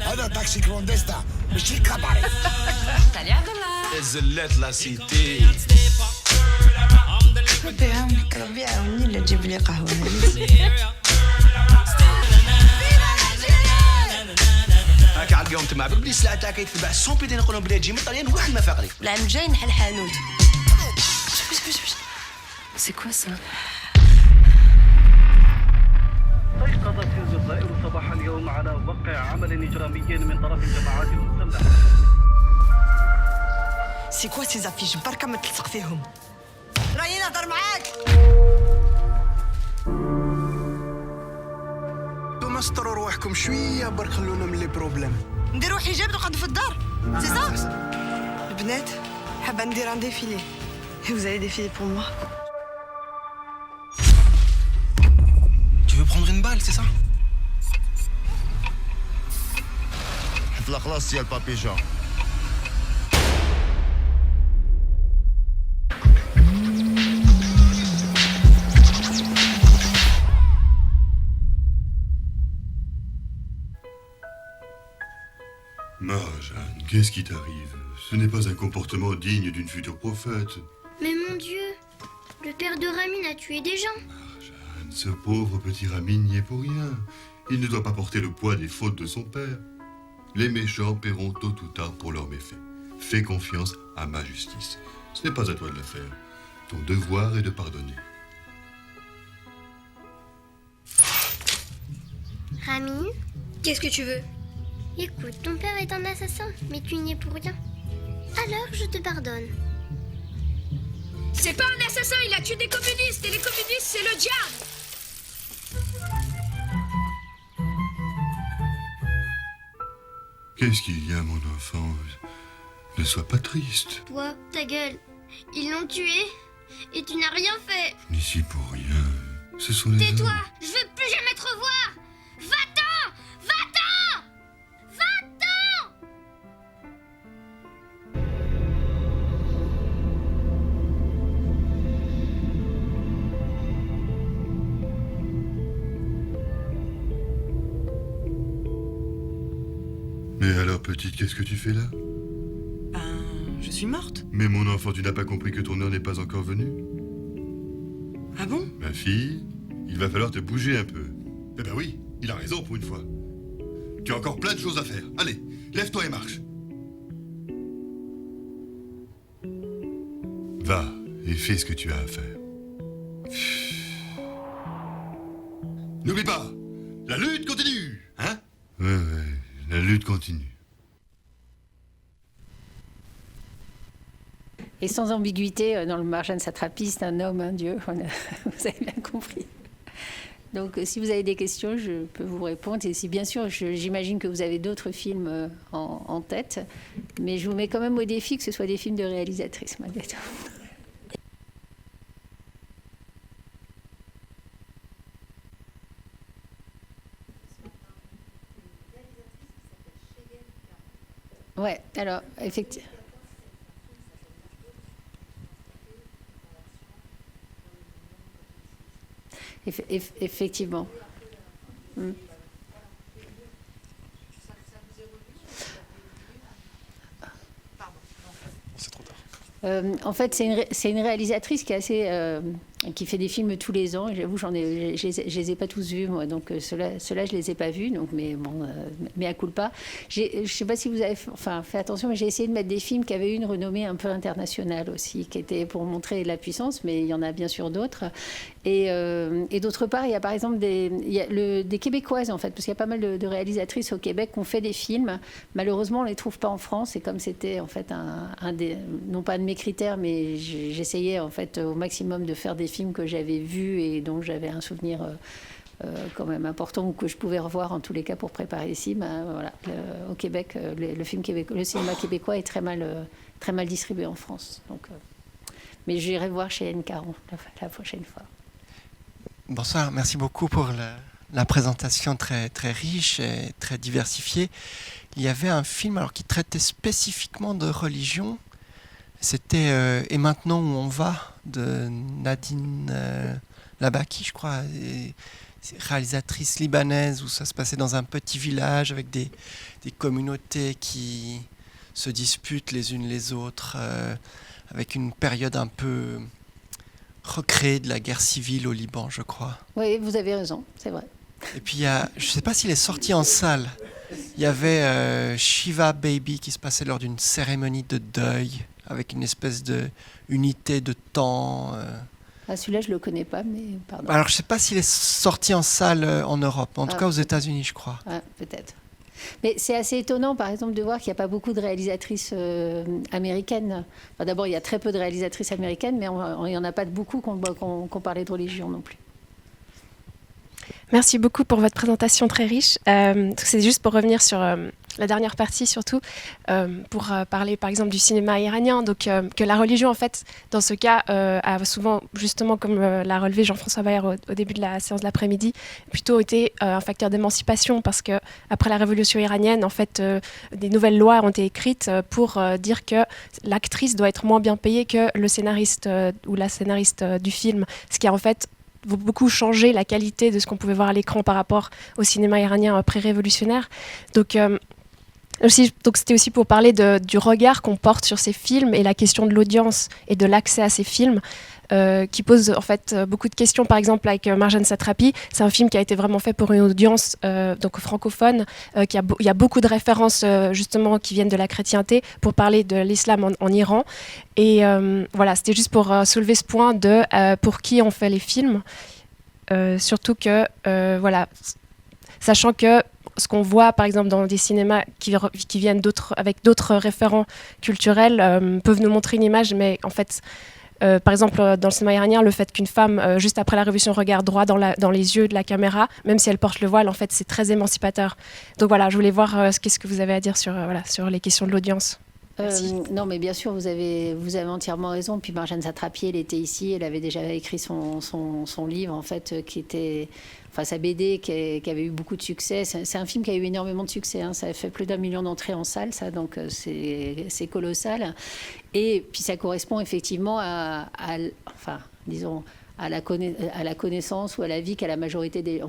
Hada taxi clandestin, mais j'y cabare. T'as l'air de là. زلات لا سيتي. ربيع منين اللي تجيب لي قهوة هاكا على اليوم تما بلي سلعة تاعك يتباع 100 بيدين نقولهم بلي تجي من طليان واحد ما فاقري. العام الجاي نحل حانوت. C'est quoi ça? استيقظت الجزائر صباح اليوم على وقع عمل إجرامي من طرف الجماعات المسلحة. سي كوا سي زافيش بركة ما تلصق فيهم. راني نهضر معاك. انتوما استروا رواحكم شوية برك خلونا من لي بروبليم. نديرو حجاب نقعدو في الدار. سي صا؟ البنات حابة ندير ان ديفيلي. Vous allez défiler pour moi. Tu veux prendre une balle, c'est ça? حفلة خلاص يا البابي جان. Marjane, qu'est-ce qui t'arrive? Ce n'est pas un comportement digne d'une future prophète. Mais mon Dieu, le père de Ramin a tué des gens. Marjane, ce pauvre petit Ramin n'y est pour rien. Il ne doit pas porter le poids des fautes de son père. Les méchants paieront tôt ou tard pour leurs méfaits. Fais confiance à ma justice. Ce n'est pas à toi de le faire. Ton devoir est de pardonner. Ramin, Qu'est-ce que tu veux? écoute, ton père est un assassin, mais tu n'y es pour rien. Alors je te pardonne. C'est pas un assassin, il a tué des communistes et les communistes, c'est le diable. Qu'est-ce qu'il y a, mon enfant? Ne sois pas triste. Toi, ta gueule, ils l'ont tué et tu n'as rien fait. Je n'y suis pour rien. Ce sont les Tais-toi, hommes. je veux plus jamais te revoir. Va-t'en, va-t'en, va-t'en. Mais alors, petite, qu'est-ce que tu fais là? Je suis morte. Mais mon enfant, tu n'as pas compris que ton heure n'est pas encore venue? Ah bon? Ma fille, il va falloir te bouger un peu. Eh ben oui, il a raison pour une fois. Tu as encore plein de choses à faire. Allez, lève-toi et marche. Va et fais ce que tu as à faire. N'oublie pas, la lutte continue, hein? Ouais, lutte continue. Et sans ambiguïté, dans le Marjane Satrapi, c'est un homme, un dieu. Vous avez bien compris. Donc, si vous avez des questions, je peux vous répondre. Et si, bien sûr, j'imagine que vous avez d'autres films en tête. Mais je vous mets quand même au défi que ce soit des films de réalisatrices, malgré tout. Ouais, alors, effectivement. Effectivement. C'est trop tard. En fait, c'est une réalisatrice qui est assez, qui fait des films tous les ans. Et j'avoue, je les ai pas tous vus, moi. Donc ceux-là, je les ai pas vus. Donc, mais bon, mea culpa. Je sais pas si vous avez fait attention, mais j'ai essayé de mettre des films qui avaient eu une renommée un peu internationale aussi, qui étaient pour montrer la puissance. Mais il y en a bien sûr d'autres. Et d'autre part, il y a par exemple des Québécoises, en fait, parce qu'il y a pas mal de réalisatrices au Québec qui ont fait des films. Malheureusement, on ne les trouve pas en France. Et comme c'était, en fait, non pas de mes critères, mais j'essayais, en fait, au maximum de faire des films que j'avais vus et dont j'avais un souvenir quand même important ou que je pouvais revoir, en tous les cas, pour préparer ici. Voilà, au Québec, le cinéma québécois est très mal distribué en France. Donc, mais j'irai voir chez N40 la prochaine fois. Bonsoir, merci beaucoup pour la présentation très, très riche et très diversifiée. Il y avait un film qui traitait spécifiquement de religion. C'était Et maintenant où on va de Nadine Labaki, je crois, réalisatrice libanaise, où ça se passait dans un petit village avec des communautés qui se disputent les unes les autres, avec une période un peu recréée de la guerre civile au Liban, je crois. Oui, vous avez raison, c'est vrai. Et puis, je ne sais pas s'il est sorti en salle. Il y avait Shiva Baby qui se passait lors d'une cérémonie de deuil, avec une espèce de unité de temps. Celui-là, je ne le connais pas, mais pardon. Alors, je ne sais pas s'il est sorti en salle en Europe, en tout cas aux États-Unis, je crois. Peut-être. Mais c'est assez étonnant, par exemple, de voir qu'il n'y a pas beaucoup de réalisatrices américaines. D'abord, il y a très peu de réalisatrices américaines, mais il n'y en a pas beaucoup qu'on parlait de religion non plus. Merci beaucoup pour votre présentation très riche. C'est juste pour revenir sur la dernière partie, surtout, pour parler par exemple du cinéma iranien. Donc, que la religion, en fait, dans ce cas, a souvent, justement, comme l'a relevé Jean-François Bayer au début de la séance de l'après-midi, plutôt été un facteur d'émancipation, parce qu'après la révolution iranienne, en fait, des nouvelles lois ont été écrites pour dire que l'actrice doit être moins bien payée que le scénariste ou la scénariste du film, ce qui a en fait beaucoup changé la qualité de ce qu'on pouvait voir à l'écran par rapport au cinéma iranien pré-révolutionnaire. Donc c'était aussi pour parler du regard qu'on porte sur ces films et la question de l'audience et de l'accès à ces films qui pose en fait beaucoup de questions. Par exemple, avec Marjane Satrapi, c'est un film qui a été vraiment fait pour une audience donc francophone. Il y a beaucoup de références justement qui viennent de la chrétienté pour parler de l'islam en Iran. Et voilà, c'était juste pour soulever ce point de pour qui on fait les films. Surtout que, voilà, sachant que ce qu'on voit, par exemple, dans des cinémas qui viennent avec d'autres référents culturels, peuvent nous montrer une image, mais en fait, par exemple, dans le cinéma iranien, le fait qu'une femme, juste après la Révolution, regarde droit dans les yeux de la caméra, même si elle porte le voile, en fait, c'est très émancipateur. Donc voilà, je voulais voir qu'est-ce que vous avez à dire sur les questions de l'audience. Non, mais bien sûr, vous avez entièrement raison. Puis Marjane Satrapi, elle était ici, elle avait déjà écrit son livre, en fait, qui était... Enfin, sa BD qui avait eu beaucoup de succès. C'est un film qui a eu énormément de succès. Hein. Ça a fait plus d'1 million d'entrées en salle, ça, donc c'est colossal. Et puis ça correspond effectivement à la connaissance ou à l'avis qu'a la majorité des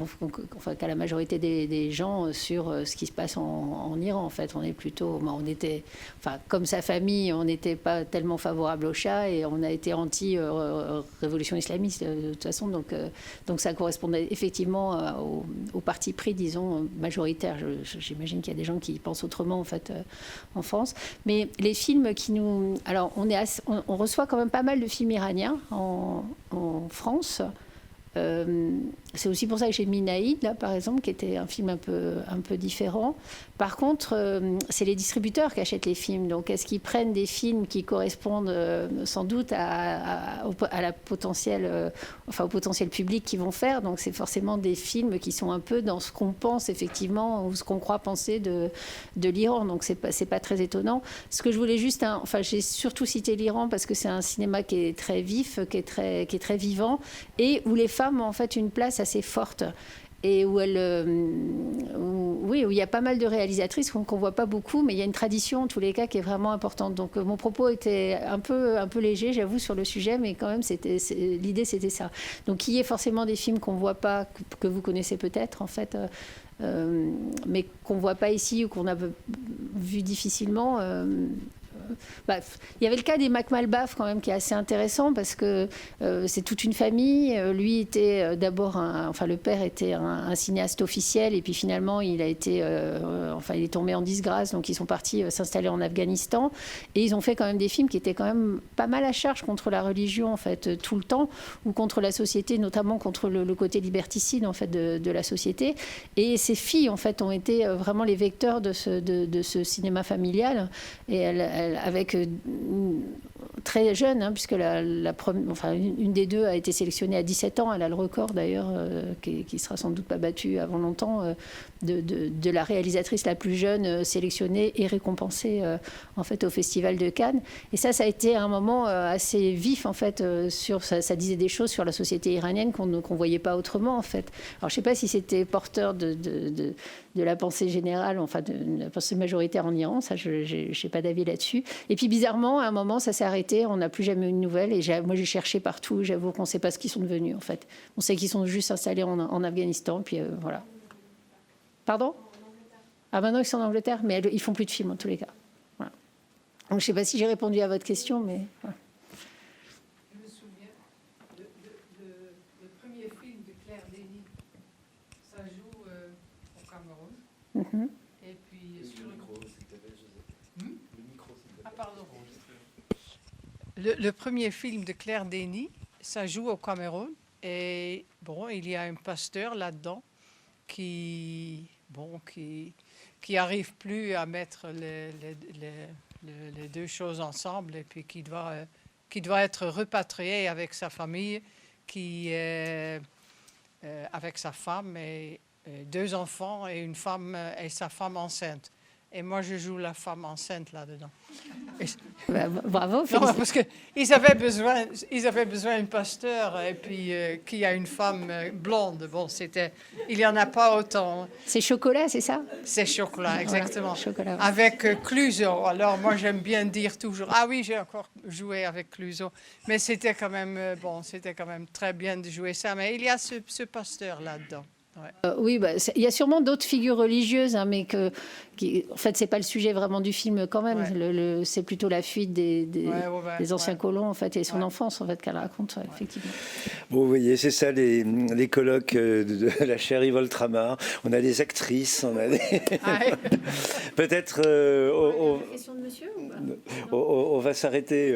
gens sur ce qui se passe en Iran. En fait, on est plutôt, comme sa famille, on n'était pas tellement favorable au Shah et on a été anti-révolution islamiste de toute façon. Donc ça correspondait effectivement au parti pris, disons, majoritaire. J'imagine qu'il y a des gens qui pensent autrement en fait en France. Mais les films alors on reçoit quand même pas mal de films iraniens en France. C'est aussi pour ça que j'ai mis Naïd, là, par exemple, qui était un film un peu différent. Par contre, c'est les distributeurs qui achètent les films. Donc, est-ce qu'ils prennent des films qui correspondent sans doute au potentiel public qu'ils vont faire? Donc, c'est forcément des films qui sont un peu dans ce qu'on pense effectivement ou ce qu'on croit penser de l'Iran. Donc, c'est pas très étonnant. Ce que je voulais juste, j'ai surtout cité l'Iran parce que c'est un cinéma qui est très vif, qui est très vivant et où les femmes ont en fait une place assez forte. Et où il y a pas mal de réalisatrices qu'on ne voit pas beaucoup, mais il y a une tradition, en tous les cas, qui est vraiment importante. Donc, mon propos était un peu léger, j'avoue, sur le sujet, mais quand même, l'idée, c'était ça. Donc, il y a forcément des films qu'on ne voit pas, que vous connaissez peut-être, en fait, mais qu'on ne voit pas ici ou qu'on a vu difficilement. Il y avait le cas des Mac Malbaf quand même qui est assez intéressant parce que c'est toute une famille. Lui était d'abord le père était un cinéaste officiel et puis finalement il est tombé en disgrâce, donc ils sont partis s'installer en Afghanistan et ils ont fait quand même des films qui étaient quand même pas mal à charge contre la religion en fait tout le temps ou contre la société, notamment contre le côté liberticide en fait de la société. Et ces filles en fait ont été vraiment les vecteurs de ce cinéma familial et avec très jeune, puisque une des deux a été sélectionnée à 17 ans. Elle a le record d'ailleurs, qui sera sans doute pas battu avant longtemps, de la réalisatrice la plus jeune sélectionnée et récompensée en fait au Festival de Cannes. Et ça a été un moment assez vif en fait. Ça disait des choses sur la société iranienne qu'on voyait pas autrement en fait. Alors je sais pas si c'était porteur de la pensée générale, enfin de la pensée majoritaire en Iran. Ça, je n'ai pas d'avis là-dessus. Et puis bizarrement, à un moment, ça s'est arrêté. On n'a plus jamais eu de nouvelles. Et moi, j'ai cherché partout. J'avoue qu'on ne sait pas ce qu'ils sont devenus, en fait. On sait qu'ils sont juste installés en Afghanistan. Puis voilà. Pardon ? Ah, maintenant, ils sont en Angleterre. Mais ils font plus de films, en tous les cas. Voilà. Donc, je ne sais pas si j'ai répondu à votre question, mais... Voilà. Je me souviens, le premier film de Claire Denis, ça joue au Cameroun. Et puis sur le premier film de Claire Denis, ça joue au Cameroun. Et bon, il y a un pasteur là-dedans qui arrive plus à mettre les deux choses ensemble et puis qui doit être repatrié avec sa famille, avec sa femme et deux enfants et une femme et sa femme enceinte. Et moi, je joue la femme enceinte là-dedans. Bravo. Non, parce qu'ils avaient besoin d'un pasteur et puis qui a une femme blonde. Bon, il n'y en a pas autant. C'est Chocolat, c'est ça? C'est Chocolat, exactement. Voilà, Chocolat, ouais. Avec Clouseau. Alors, moi, j'aime bien dire toujours, ah oui, j'ai encore joué avec Clouseau. Mais c'était quand même très bien de jouer ça. Mais il y a ce pasteur là-dedans. Ouais. Oui, il y a sûrement d'autres figures religieuses, mais en fait, c'est pas le sujet vraiment du film quand même. Ouais. C'est plutôt la fuite des anciens colons en fait et son enfance en fait qu'elle raconte effectivement. Bon, vous voyez, c'est ça les colloques de la chaire Yves Oltramar. On a des actrices, on a des... Peut-être. Question de monsieur on va s'arrêter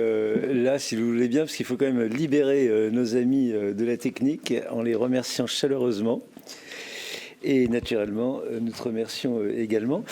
là, si vous voulez bien, parce qu'il faut quand même libérer nos amis de la technique en les remerciant chaleureusement. Et naturellement, nous te remercions également.